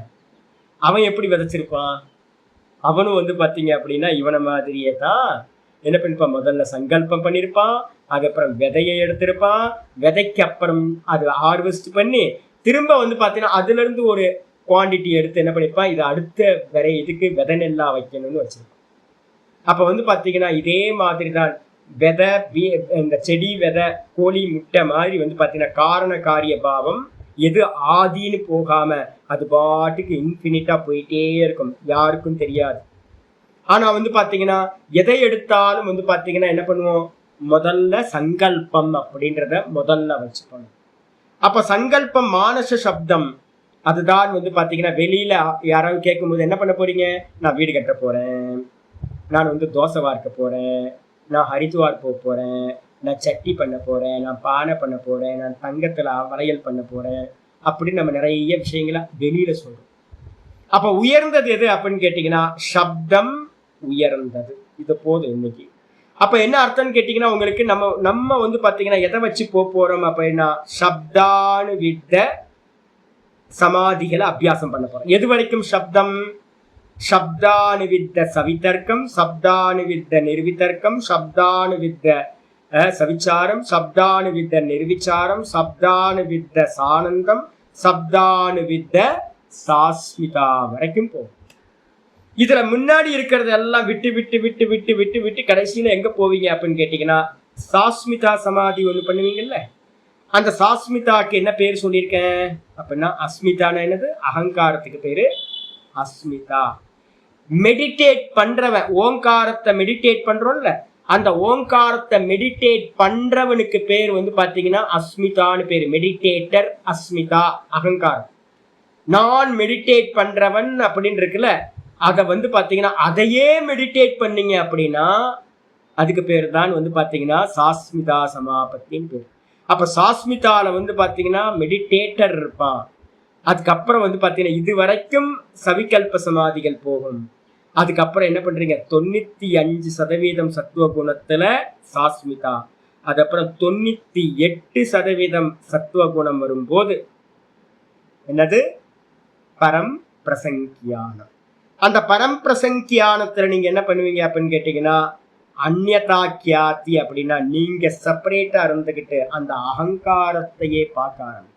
அவன் எப்படி விதைச்சிருப்பான், அவனும் வந்து பாத்தீங்க அப்படின்னா இவனை மாதிரியே தான் என்ன பண்ணிருப்பான், முதல்ல சங்கல்பம் பண்ணிருப்பான், அதுக்கப்புறம் விதையை எடுத்திருப்பான், விதைக்கு அப்புறம் அது ஹார்வெஸ்ட் பண்ணி திரும்ப வந்து பாத்தீங்கன்னா அதுல இருந்து ஒரு குவான்டிட்டி எடுத்து என்ன பண்ணிருப்பான், இது அடுத்த இதுக்கு விதை நெல்லா வைக்கணும்னு வச்சிருப்பான். அப்ப வந்து பாத்தீங்கன்னா இதே மாதிரி தான் விதை, இந்த செடி விதை கோழி முட்டை மாதிரி வந்து பாத்தீங்கன்னா காரண காரிய பாவம் எது ஆதின்னு போகாம அது பாட்டுக்கு இன்ஃபினிட்டா போயிட்டே இருக்கும், யாருக்கும் தெரியாது. ஆனா வந்து பாத்தீங்கன்னா எதை எடுத்தாலும் வந்து பாத்தீங்கன்னா என்ன பண்ணுவோம், முதல்ல சங்கல்பம் அப்படின்றத முதல்ல வச்சுக்கணும். அப்ப சங்கல்பம் மானச சப்தம், அதுதான் வந்து பாத்தீங்கன்னா வெளியில யாராவது கேட்கும்போது என்ன பண்ண போறீங்க, நான் வீடு கட்ட போறேன், நான் வந்து தோசை வார்க்க போறேன், நான் ஹரித்துவார் போக போறேன், நான் சட்டி பண்ண போறேன், நான் பானை பண்ண போறேன், நான் தங்கத்துல வளையல் பண்ண போறேன் அப்படின்னு நம்ம நிறைய விஷயங்களை வெளியில சொல்றோம். அப்ப உயர்ந்தது எது அப்படின்னு கேட்டீங்கன்னா சப்தம் உயர்ந்தது. இது போதும் இன்னைக்கு. அப்ப என்ன அர்த்தம்னு கேட்டீங்கன்னா உங்களுக்கு நம்ம வந்து பாத்தீங்கன்னா எதை வச்சு போறோம் அப்படின்னா சப்தானுவித்த சமாதிகளை அபியாசம் பண்ண போறோம். எது வரைக்கும் சப்தம், சப்தானுவித்த சவிதர்க்கம், சப்தானுவித்த நிர்விதர்க்கம், சப்தானுவித்த சவிச்சாரம், சப்தானுவித்த நிர்விச்சாரம், சப்தானுவித்த சானந்தம், சப்தானுவித்த சாஸ்மிதா வரைக்கும் போகும். இதுல முன்னாடி இருக்கிறது எல்லாம் விட்டு விட்டு விட்டு விட்டு விட்டு விட்டு கடைசியில எங்க போவீங்க அப்படின்னு கேட்டீங்கன்னா சாஸ்மிதா சமாதி ஒண்ணு பண்ணுவீங்கல்ல, அந்த சாஸ்மிதாக்கு என்ன பேர் சொல்லியிருக்கேன் அப்படின்னா அஸ்மிதான என்னது, அகங்காரத்துக்கு பேரு அஸ்மிதா. மெடிடேட் பண்றவன், ஓங்காரத்தை மெடிடேட் பண்றோம்ல, அந்த ஓங்காரத்தை மெடிடேட் பண்றவனுக்கு பேர் வந்து பாத்தீங்கன்னா அஸ்மிதான்னு பேரு. மெடிடேட்டர் அஸ்மிதா, அகங்காரம். நான் மெடிடேட் பண்றவன் அப்படின்னு இருக்குல்ல, அதை வந்து பாத்தீங்கன்னா அதையே மெடிடேட் பண்ணீங்க அப்படின்னா அதுக்கு பேர் தான் வந்து பாத்தீங்கன்னா சாஸ்மிதா சமாபத்தின்னு பேர். அப்ப சாஸ்மிதால வந்து பாத்தீங்கன்னா மெடிடேட்டர் இருப்பான். அதுக்கப்புறம் வந்து பாத்தீங்கன்னா இது வரைக்கும் சவிகல்ப சமாதிகள் போகும். அதுக்கப்புறம் என்ன பண்றீங்க, 95% சத்துவ குணத்துல சாஸ்மிதா, அதுக்கப்புறம் 98% சத்துவ குணம் வரும்போது என்னது, பரம் பிரசங்கியானம். அந்த பரம் பிரசங்கியானத்துல நீங்க என்ன பண்ணுவீங்க அப்படின்னு கேட்டீங்கன்னா அந்யதா கியாதி அப்படின்னா நீங்க செப்பரேட்டா இருந்துகிட்டு அந்த அகங்காரத்தையே பார்க்க ஆரம்பிக்கும்.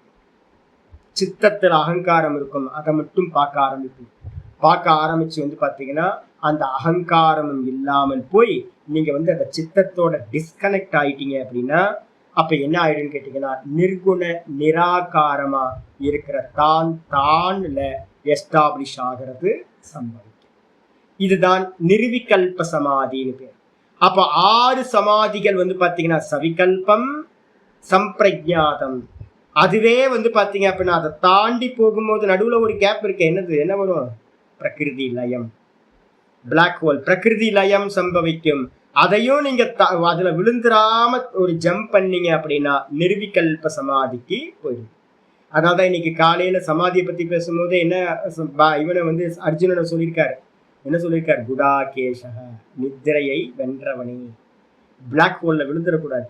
சித்தத்துல அகங்காரம் இருக்கும், அதை மட்டும் பார்க்க ஆரம்பிச்சு வந்து பாத்தீங்கன்னா அந்த அகங்காரமும் இல்லாமல் போய் நீங்க வந்து அந்த சித்தத்தோட டிஸ்கனெக்ட் ஆயிட்டீங்க அப்படின்னா அப்ப என்ன ஆயிடுன்னு கேட்டீங்கன்னா நிர்குண நிராகாரமா இருக்கிற தான்ல எஸ்டாப்ளிஷ் ஆகிறது சம்பவிக்கும். இதுதான் நிர்விகல்ப சமாதின்னு பேர். அப்ப 6 சமாதிகள் பாத்தீங்கன்னா சவிகல்பம், சம்பிரஜாதம். அதுவே பாத்தீங்க அப்படின்னா அதை தாண்டி போகும்போது நடுவுல ஒரு கேப் இருக்கு. என்ன வரும்? பிரகிருதி லயம், பிளாக் ஹோல், பிரகிருதி லயம் சம்பவிக்கும். அதையும் நீங்க அதுல விழுந்துராம ஒரு ஜம்ப் பண்ணீங்க அப்படின்னா நிர்விகல்ப சமாதிக்கு போயிடும். அதனால்தான் இன்னைக்கு காலையில சமாதியை பத்தி பேசும்போது என்ன இவனை அர்ஜுனனை சொல்லியிருக்காரு. என்ன சொல்லியிருக்காரு? குடாகேஷக, நித்திரையை வென்றவனே. பிளாக் ஹோல்ல விழுந்துடக்கூடாது.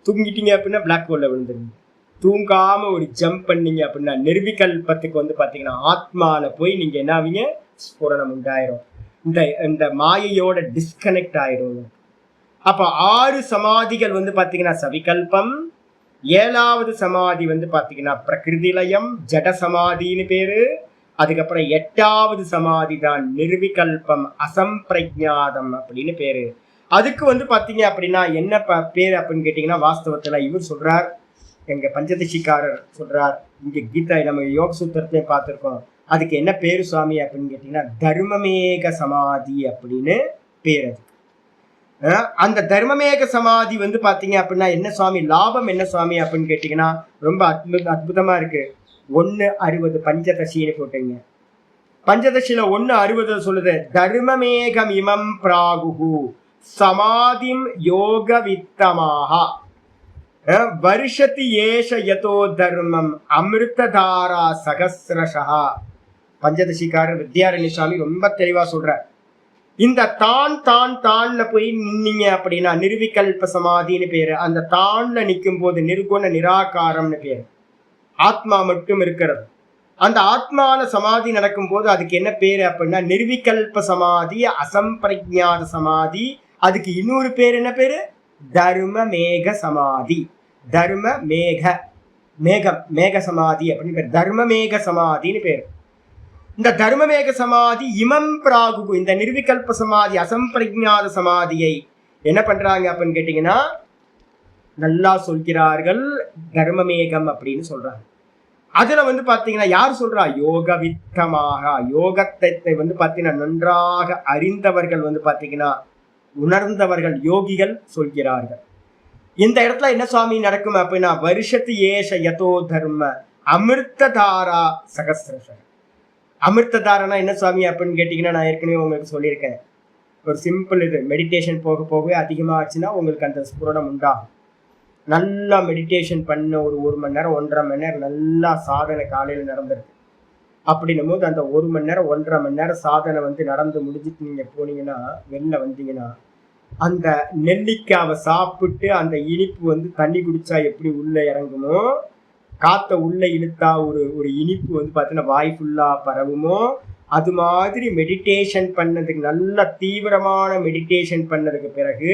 தூங்கிட்டீங்க அப்படின்னா பிளாக் ஹோல்ல விழுந்துருங்க. தூங்காம ஒரு ஜம்ப் பண்ணீங்க அப்படின்னா நிர்விகல்பத்துக்கு பாத்தீங்கன்னா ஆத்மால போய் நீங்க என்ன ஆவீங்க? ஸ்புரணம் உண்டாயிரும். இந்த மாயையோட டிஸ்கனெக்ட் ஆயிரும். அப்ப 6 சமாதிகள் பாத்தீங்கன்னா சவிகல்பம். 7வது சமாதி பாத்தீங்கன்னா பிரகிருதி லயம், ஜட சமாதின்னு பேரு. அதுக்கப்புறம் 8வது சமாதி தான் நிர்விகல்பம், அசம்பிரஜாதம் அப்படின்னு பேரு. அதுக்கு பாத்தீங்க அப்படின்னா என்ன பேரு அப்படின்னு கேட்டீங்கன்னா, வாஸ்தவத்துல இவர் சொல்றார், எங்க பஞ்சதசிக்காரர் சொல்றார், இங்க கீதா நம்ம யோக சூத்திரத்தையும் பார்த்திருக்கோம். அதுக்கு என்ன பேரு சுவாமி அப்படின்னு கேட்டீங்கன்னா தர்மமேக சமாதி அப்படின்னு பேரு. அந்த தர்மமேக சமாதி பாத்தீங்க அப்படின்னா என்ன சுவாமி லாபம், என்ன சுவாமி அப்படின்னு கேட்டீங்கன்னா ரொம்ப அற்புதமா இருக்கு. 1:60 பஞ்சதசின்னு போட்டீங்க. பஞ்சதசியில 1:60 சொல்லுது, தர்மமேகம் இமம் பிராகு சமாதிம் யோக வித்தமாக வருஷத்தி ஏஷ யதோ தர்மம் அமிர்ததாரா சகசிரஷா. பஞ்சதசிக்காரர் வித்யாரண்ய சுவாமி ரொம்ப தெளிவா சொல்ற. இந்த தான்ல போய் நின்னீங்க அப்படின்னா நிர்விகல்ப சமாதின்னு பேரு. அந்த தான்ல நிற்கும் போது நிர்குண நிராகாரம்னு பேரு. ஆத்மா மட்டும் இருக்கிறது. அந்த ஆத்மான சமாதி நடக்கும் போது அதுக்கு என்ன பேரு அப்படின்னா நிர்விகல்ப சமாதி, அசம்பிரஜாத சமாதி. அதுக்கு இன்னொரு பேர் என்ன பேரு? தர்மமேக சமாதி. மேக சமாதி அப்படின்னு பேர். தர்மமேக சமாதின்னு பேரு. இந்த தர்மமேக சமாதி இமம் பிராகு, இந்த நிர்விகல்ப சமாதி, அசம்பிரஜாத சமாதியை என்ன பண்றாங்க அப்படின்னு கேட்டீங்கன்னா நல்லா சொல்கிறார்கள், தர்மமேகம் அப்படின்னு சொல்றாங்க. அதுல பாத்தீங்கன்னா யார் சொல்றா? யோக வித்தமாக, யோகத்தை பாத்தீங்கன்னா நன்றாக அறிந்தவர்கள் பாத்தீங்கன்னா உணர்ந்தவர்கள் யோகிகள் சொல்கிறார்கள். இந்த இடத்துல என்ன சுவாமி நடக்கும் அப்படின்னா வருஷத்து ஏஷ யதோ தர்ம அமிர்ததாரா சகசிரஷ. அமிர்ததாரனா என்ன சுவாமி அப்படின்னு கேட்டீங்கன்னா நான் ஏற்கனவே உங்களுக்கு சொல்லியிருக்கேன். ஒரு சிம்பிள் இது. மெடிடேஷன் போக போகவே அதிகமாச்சுன்னா உங்களுக்கு அந்த ஸ்புரணம் உண்டாகும். நல்லா மெடிடேஷன் பண்ண ஒரு 1 மணி நேரம் 1.5 மணி நேரம் நல்லா சாதனை காலையில் நடந்துருக்கு. அப்படின்னும் போது அந்த 1 மணி நேரம் 1.5 மணி நேரம் சாதனை நடந்து முடிஞ்சுட்டு நீங்க போனீங்கன்னா வெளில வந்தீங்கன்னா அந்த நெல்லிக்காவை சாப்பிட்டு அந்த இனிப்பு தண்ணி குடிச்சா எப்படி உள்ள இறங்குமோ, காத்த உள்ள இழுத்தா ஒரு இனிப்பு பார்த்தீங்கன்னா வாய் ஃபுல்லா பரவுமோ, அது மாதிரி மெடிடேஷன் பண்ணதுக்கு நல்ல தீவிரமான மெடிடேஷன் பண்ணதுக்கு பிறகு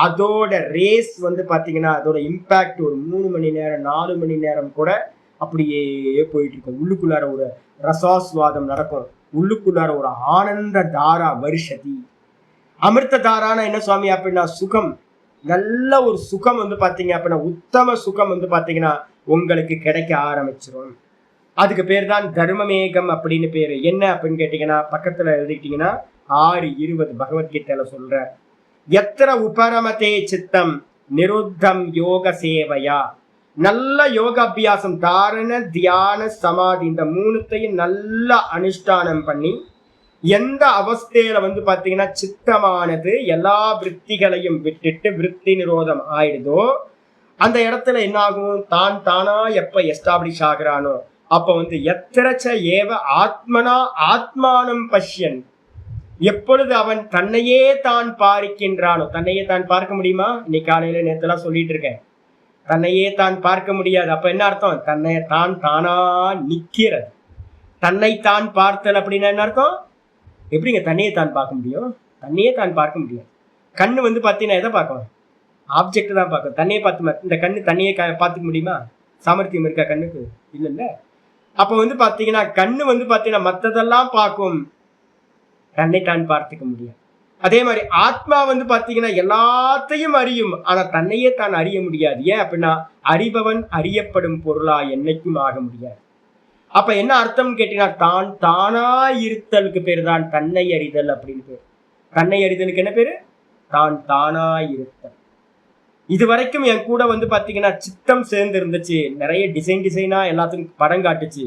அதோட ரேஸ் பாத்தீங்கன்னா அதோட இம்பாக்ட் ஒரு 3 மணி நேரம் 4 மணி நேரம் கூட அப்படியே போயிட்டு இருக்கும். உள்ளுக்குள்ளார ஒரு ரசாஸ்வாதம் நடக்கும். உள்ளுக்குள்ளார ஒரு ஆனந்த தாரா வருஷதி. அமிர்த தாரான என்ன சுவாமி அப்படின்னா சுகம், நல்ல ஒரு சுகம் பாத்தீங்க அப்படின்னா உத்தம சுகம் பாத்தீங்கன்னா உங்களுக்கு கிடைக்க ஆரம்பிச்சிடும். அதுக்கு பேர் தான் தர்மமேகம் அப்படின்னு பேரு. என்ன அப்படின்னு கேட்டீங்கன்னா பக்கத்துல எழுதிக்கிட்டீங்கன்னா 6:20 பகவத்கீதையில சொல்ற, எத்திர உபரமதே சித்தம் நிருத்தம் யோக சேவையா. நல்ல யோக அபியாசம், தாரண தியான சமாதி, இந்த 3த்தையும் நல்லா அனுஷ்டானம் பண்ணி எந்த அவஸ்தையில பாத்தீங்கன்னா சித்தமானது எல்லா விற்த்திகளையும் விட்டுட்டு விற்பி நிரோதம் ஆயிடுதோ அந்த இடத்துல என்ன ஆகும்? தானா எப்ப எஸ்டாப்ளிஷ் ஆகிறானோ அப்ப எத்திரச்ச ஏவ ஆத்மனா ஆத்மானம் பஷ்யன், எப்பொழுது அவன் தன்னையே தான் பார்க்கின்றானோ. தன்னையே தான் பார்க்க முடியுமா? இன்னைக்கு காலையில நேரத்தெல்லாம் சொல்லிட்டு இருக்கேன். தன்னையே தான் பார்க்க முடியாது. அப்ப என்ன அர்த்தம்? தன்னை தானா நிக்கிறது. தன்னை தான் பார்த்தல் அப்படின்னா என்ன அர்த்தம்? எப்படிங்க தன்னையே தான் பார்க்க முடியும்? தன்னையே தான் பார்க்க முடியாது. கண்ணு பாத்தீங்கன்னா எதை பார்க்கணும்? ஆப்ஜெக்ட் தான் பார்க்கணும். தன்னையே பார்த்து இந்த கண்ணு தன்னையே பார்த்துக்க முடியுமா? சாமர்த்தியம் இருக்கா கண்ணுக்கு? இல்ல. அப்ப பாத்தீங்கன்னா கண்ணு பாத்தீங்கன்னா மத்ததெல்லாம் பார்க்கும், தன்னை தான் பார்த்துக்க முடியாது. அதே மாதிரி ஆத்மா வந்து பாத்தீங்கன்னா எல்லாத்தையும் அறியும், ஆனா தன்னையே தான் அறிய முடியாது. ஏன் அப்படின்னா அறிபவன் அறியப்படும் பொருளா என்னைக்கும் ஆக முடியாது. அப்ப என்ன அர்த்தம் கேட்டீங்கன்னா, தான் தானா இருத்தலுக்கு பேரு தான் தன்னை அறிதல் அப்படின்னு பேரு. தன்னை அறிதலுக்கு என்ன பேரு? தான் தானா இருத்தல். இது வரைக்கும் என் கூட வந்து பாத்தீங்கன்னா சித்தம் சேர்ந்து இருந்துச்சு, நிறைய டிசைனா எல்லாத்துக்கும் படம் காட்டுச்சு.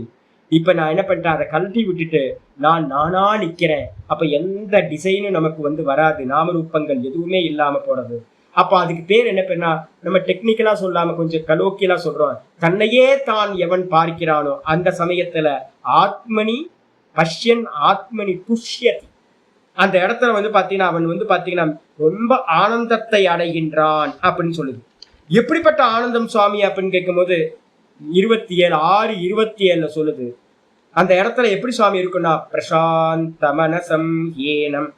இப்ப நான் என்ன பண்ணிட்டேன், அதை கழட்டி விட்டுட்டு நான் நானா நிக்கிறேன். அப்ப எந்த டிசைனும் நமக்கு வந்து வராது, நாமரூபங்கள் எதுவுமே இல்லாம போறது. அப்ப அதுக்கு பேர் என்ன பேருனா, நம்ம டெக்னிக்கலா சொல்லாம கொஞ்சம் கலோக்கியலா சொல்றோம், தன்னையே தான் எவன் பார்க்கிறானோ அந்த சமயத்துல ஆத்மனி பஷ்யன் ஆத்மனி துஷ்யதி, அந்த இடத்துல வந்து பாத்தீங்கன்னா அவன் வந்து பாத்தீங்கன்னா ரொம்ப ஆனந்தத்தை அடைகின்றான் அப்படின்னு சொல்லுது. எப்படிப்பட்ட ஆனந்தம் சுவாமி அப்படின்னு கேட்கும் போது 27:6-27 சொல்லுது. அந்த இடத்துல எப்படி சுவாமி இருக்குன்னா, பிரசாந்த மனசம் ஏனம்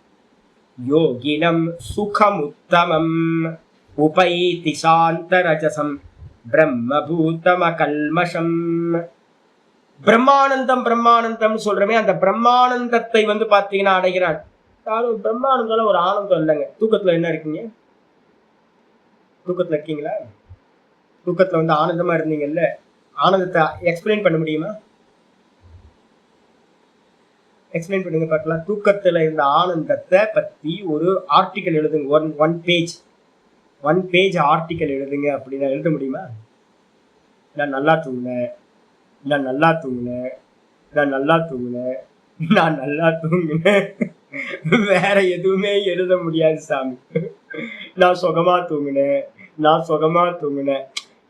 யோகினம் சுகம் உத்தமம் உபைதி சாந்த ரஜசம் பிரம்மபூதம கல்மஷம். பிரம்மானந்தம் பிரம்மானந்தம் சொல்றமே, அந்த பிரம்மானந்தத்தை வந்து பாத்தீங்கன்னா அடைகிறான். பிரம்மானந்தம் ஒரு ஆனந்தம் இல்லைங்க. தூக்கத்துல என்ன இருக்கீங்க? தூக்கத்துல இருக்கீங்களா? தூக்கத்துல வந்து ஆனந்தமா இருந்தீங்கல்ல, ஆனந்தத்தை எக்ஸ்பிளைன் பண்ண முடியுமா? எக்ஸ்பிளைன் பண்ணுங்க பார்க்கலாம். தூக்கத்துல இருந்த ஆனந்தத்தை பத்தி ஒரு ஆர்டிக்கல் எழுதுங்க. ஒன் பேஜ் ஆர்டிக்கல் எழுதுங்க அப்படின்னு எழுத முடியுமா? நான் நல்லா தூங்கினேன், நான் நல்லா தூங்கினேன், நான் நல்லா தூங்கினேன், நான் நல்லா தூங்கினேன். வேற எதுவுமே எழுத முடியாது சாமி. நான் சுகமா தூங்கினேன், நான் சுகமா தூங்கினேன்.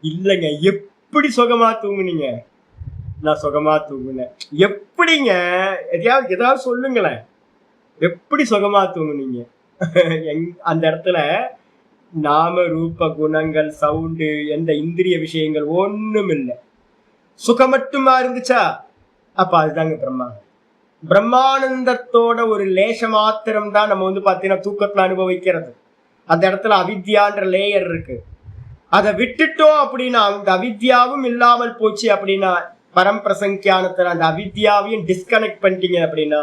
இல்லைங்க, எப்படி சுகமா தூங்குனீங்க? நான் சுகமா தூங்குனேன். எப்படிங்க? ஏதாவது சொல்லுங்களேன், எப்படி சுகமா தூங்குனீங்க? அந்த இடத்துல நாம ரூப குணங்கள் சவுண்டு எந்த இந்திரிய விஷயங்கள் ஒண்ணும் இல்லை, சுகம் மட்டுமா இருந்துச்சா? அப்ப அதுதாங்க பிரம்மானந்தம். பிரம்மானந்தத்தோட ஒரு லேச மாத்திரம் தான் நம்ம வந்து பாத்தீங்கன்னா தூக்கத்துல அனுபவிக்கிறது. அந்த இடத்துல அவித்யான்ற லேயர் இருக்கு. அதை விட்டுட்டோம் அப்படின்னா, அந்த அவித்யாவும் இல்லாமல் போச்சு அப்படின்னா, பரம்பிரசங்கியானத்துல அந்த அவித்யாவையும் டிஸ்கனெக்ட் பண்ணிட்டீங்க அப்படின்னா,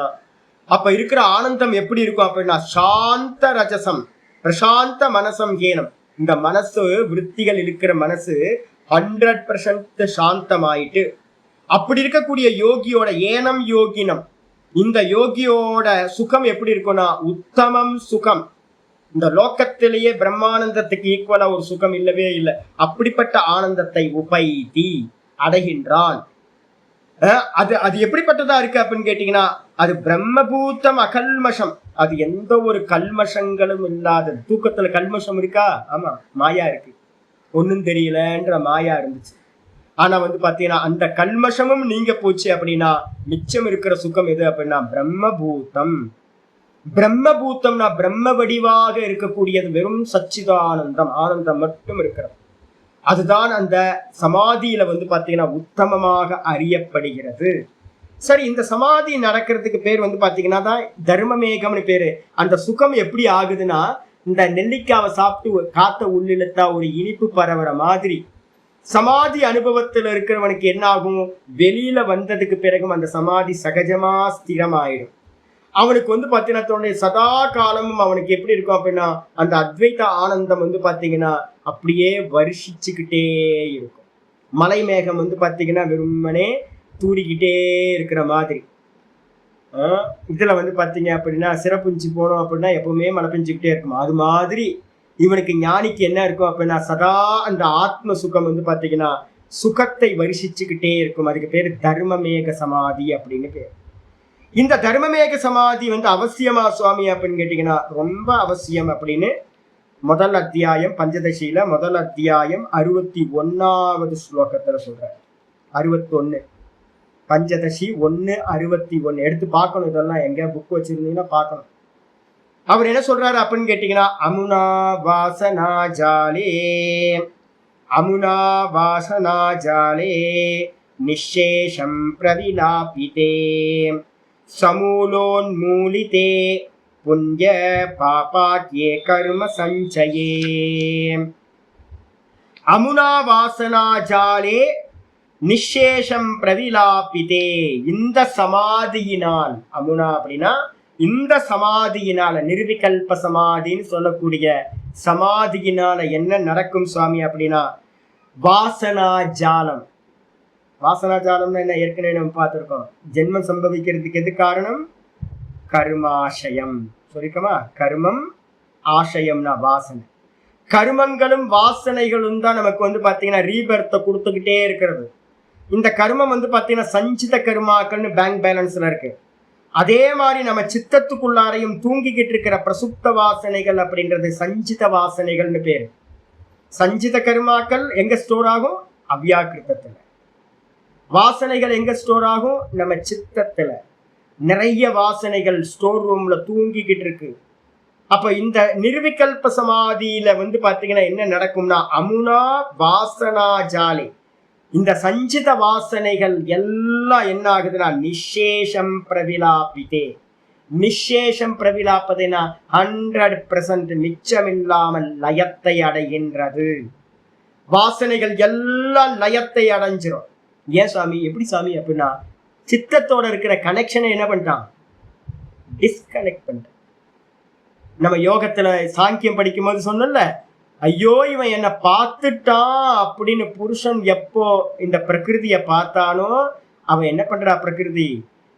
அப்ப இருக்கிற ஆனந்தம் எப்படி இருக்கும் அப்படின்னா, சாந்த ரஜசம் பிரசாந்த மனசம் ஏனம். இந்த மனசு விருத்திகள் இருக்கிற மனசு 100% சாந்தமாயிட்டு, அப்படி இருக்கக்கூடிய யோகியோட ஏனம் யோகினம், இந்த யோகியோட சுகம் எப்படி இருக்கும்னா உத்தமம் சுகம். இந்த லோக்கத்திலேயே பிரம்மானந்தத்துக்கு ஈக்குவலா ஒரு சுகம் இல்லவே இல்லை. அப்படிப்பட்ட ஆனந்தத்தை உபைதி அடைகின்றான். அது எப்படிப்பட்டதா இருக்கு அப்படின்னு கேட்டீங்கன்னா, அது பிரம்மபூத்தம் அகல்மஷம், அது எந்த ஒரு கல்மஷங்களும் இல்லாதது. தூக்கத்துல கல்மஷம் இருக்கா? ஆமா, மாயா இருக்கு. ஒன்னும் தெரியலன்ற மாயா இருந்துச்சு. ஆனா வந்து பாத்தீங்கன்னா அந்த கல்மஷமும் நீங்க போச்சு அப்படின்னா மிச்சம் இருக்கிற சுகம் எது அப்படின்னா பிரம்மபூத்தம். பிரம்மபூத்தம்னா பிரம்ம வடிவாக இருக்கக்கூடியது, வெறும் சச்சிதானந்தம், ஆனந்தம் மட்டும் இருக்கிறது. அதுதான் அந்த சமாதியில வந்து பாத்தீங்கன்னா உத்தமமாக அறியப்படுகிறது. சரி, இந்த சமாதி நடக்கிறதுக்கு பேர் வந்து பாத்தீங்கன்னா தான் தர்மமேகம்னு பேரு. அந்த சுகம் எப்படி ஆகுதுன்னா, இந்த நெல்லிக்காவை சாப்பிட்டு காத்த உள்ளிழுத்தா ஒரு இனிப்பு பரவுற மாதிரி சமாதி அனுபவத்துல இருக்கிறவனுக்கு என்ன ஆகும், வெளியில வந்ததுக்கு பிறகும் அந்த சமாதி சகஜமா ஸ்திரமாயிடும். அவனுக்கு வந்து பாத்தீங்கன்னா சதா காலமும் அவனுக்கு எப்படி இருக்கும் அப்படின்னா, அந்த அத்வைத ஆனந்தம் வந்து பாத்தீங்கன்னா அப்படியே வருஷிச்சுக்கிட்டே இருக்கும். மலை மேகம் வந்து பாத்தீங்கன்னா வெறுமனே தூரிக்கிட்டே இருக்கிற மாதிரி. இதுல வந்து பாத்தீங்க அப்படின்னா சிறப்புஞ்சி போனோம் அப்படின்னா எப்பவுமே மழை பெஞ்சுக்கிட்டே இருக்கும். அது மாதிரி இவனுக்கு ஞானிக்கு என்ன இருக்கும் அப்படின்னா, சதா அந்த ஆத்ம சுகம் வந்து பாத்தீங்கன்னா சுகத்தை வருஷிச்சுக்கிட்டே இருக்கும். அதுக்கு பேரு தர்மமேக சமாதி அப்படின்னு பேர். இந்த தர்மமேக சமாதி வந்து அவசியமா சுவாமி அப்படின்னு கேட்டீங்கன்னா ரொம்ப அவசியம் அப்படின்னு முதல் அத்தியாயம் பஞ்சதசியில முதல் அத்தியாயம் 61வது ஸ்லோகத்துல சொல்ற. 61 பஞ்சதசி 1:61 எடுத்து பார்க்கணும். இதெல்லாம் எங்க புக் வச்சிருந்தீங்கன்னா பார்க்கணும். அவர் என்ன சொல்றாரு அப்படின்னு கேட்டீங்கன்னா, அமுனா வாசனா ஜாலே அமுனா வாசனா ஜாலே நிஷேஷம் பிரவிலாபிதே சமூலோன்மூலிதே புண்ய பாபாத்யே கர்ம சஞ்சயே. அமுனா வாசனா ஜாலே நிஷேஷம் பிரவிலாபிதே. இந்த சமாதியினால், அமுனா அப்படின்னா இந்த சமாதியினால, நிர்விகல்ப சமாதின்னு சொல்லக்கூடிய சமாதியினால என்ன நடக்கும் சுவாமி அப்படின்னா, வாசனா ஜாலம். வாசனா ஜாலம்னா என்ன, ஏற்கனவே நம்ம பார்த்திருக்கோம். ஜென்மம் சம்பவிக்கிறதுக்கு எது காரணம்? கர்மாசயம். சொல்லிக்கமா, கர்மம், ஆசயம்னா வாசனை. கர்மங்களும் வாசனைகளும் தான் நமக்கு பாத்தீங்கன்னா ரீபர்த்தை கொடுத்துக்கிட்டே இருக்கிறது. இந்த கர்மம் பாத்தீங்கன்னா சஞ்சித கர்மாக்கள்னு பேங்க் பேலன்ஸ்ல இருக்கு. அதே மாதிரி நம்ம சித்தத்துக்குள்ளாரையும் தூங்கிக்கிட்டு இருக்கிற பிரசுப்த வாசனைகள் அப்படின்றது சஞ்சித வாசனைகள்னு பேரு. சஞ்சித கர்மாக்கள் எங்க ஸ்டோர் ஆகும்? அவ்யாக்கிருத்தத்துல. வாசனைகள் எங்க ஸ்டோர் ஆகும்? நம்ம சித்தத்துல. நிறைய வாசனைகள் ஸ்டோர் ரூம்ல தூங்கிக்கிட்டு இருக்கு. அப்ப இந்த நிர்விகல்ப சமாதியில பாத்தீங்கன்னா என்ன நடக்கும்னா, அமுனா வாசனா ஜாலி, இந்த சஞ்சித வாசனைகள் எல்லாம் என்ன ஆகுதுன்னா நிஷேஷம் பிரவிலாபிதே. நிஷேஷம் பிரவிலாப்பதுனா 100% மிச்சமில்லாமல் லயத்தை அடைகின்றது. வாசனைகள் எல்லாம் லயத்தை அடைஞ்சிரும். ஏன் சாமி, எப்படி சாமி அப்படின்னா, சித்தத்தோட இருக்கிற கனெக்ஷனை என்ன பண்ணிட்டான்? டிஸ்கனெக்ட் பண்ணிட்டான். நம்ம யோகத்துல சாங்கியம் படிக்கும் போது சொன்னல, ஐயோ இவன் என்னை பார்த்துட்டான் அப்படின்னு புருஷன் எப்போ இந்த பிரகிருதிய பார்த்தானோ அவன் என்ன பண்றா, பிரகிருதி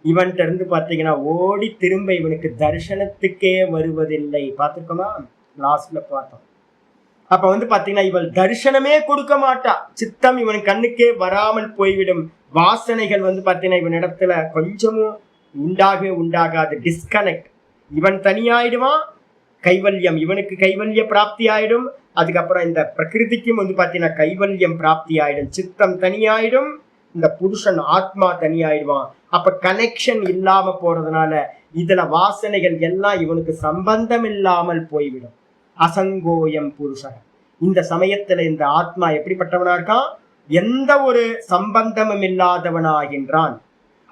இவன்கிட்ட இருந்து பாத்தீங்கன்னா ஓடி திரும்ப இவனுக்கு தரிசனத்துக்கே வருவதில்லை. பார்த்துருக்கோமா, லாஸ்ட்ல பார்த்தோம். அப்ப பாத்தீங்கன்னா இவள் தரிசனமே கொடுக்க மாட்டா. சித்தம் இவன் கண்ணுக்கே வராமல் போய்விடும். வாசனைகள் பாத்தீங்கன்னா இவன் இடத்துல கொஞ்சமும் உண்டாகவே உண்டாகாது. டிஸ்கனெக்ட். இவன் தனியாயிடுவான், கைவல்யம் இவனுக்கு கைவல்ய பிராப்தி ஆயிடும். அதுக்கப்புறம் இந்த பிரகிருதிக்கும் பாத்தீங்கன்னா கைவல்யம் பிராப்தி ஆயிடும். சித்தம் தனியாயிடும், இந்த புருஷன் ஆத்மா தனியாயிடுவான். அப்ப கனெக்ஷன் இல்லாம போறதுனால இதுல வாசனைகள் எல்லாம் இவனுக்கு சம்பந்தம் இல்லாமல் போய்விடும். அசங்கோயம் புருஷன். இந்த சமயத்துல இந்த ஆத்மா எப்படிப்பட்டவனா இருக்கான்? எந்த ஒரு சம்பந்தமும் இல்லாதவனாகின்றான்.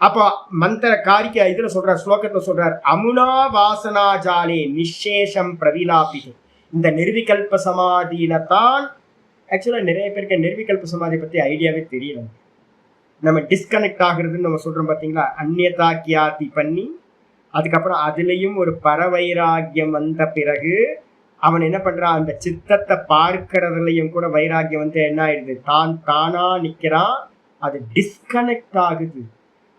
அப்ப மந்திர காரிக்க இதுல சொல்ற ஸ்லோகத்துல சொல்றார், அமுனா வாசனா ஜாலே நிஷேஷம் பிரவிலாபிகே. இந்த நிர்விகல்ப சமாதியில தான் ஆக்சுவலா நிறைய பேருக்கு நிர்விகல்ப சமாதி பத்தி ஐடியாவே தெரியல. நம்ம டிஸ்கனெக்ட் ஆகுறதுன்னு நம்ம சொல்றோம் பாத்தீங்களா, அந்நியதா கியாதி பண்ணி அதுக்கப்புறம் அதுலயும் ஒரு பரவைராகியம் வந்த பிறகு அவன் என்ன பண்றான், அந்த சித்தத்தை பார்க்கறதுலயும் கூட வைராகியம் என்ன ஆயிடுது, தான் தானா நிக்கிறான். அது டிஸ்கனெக்ட் ஆகுது.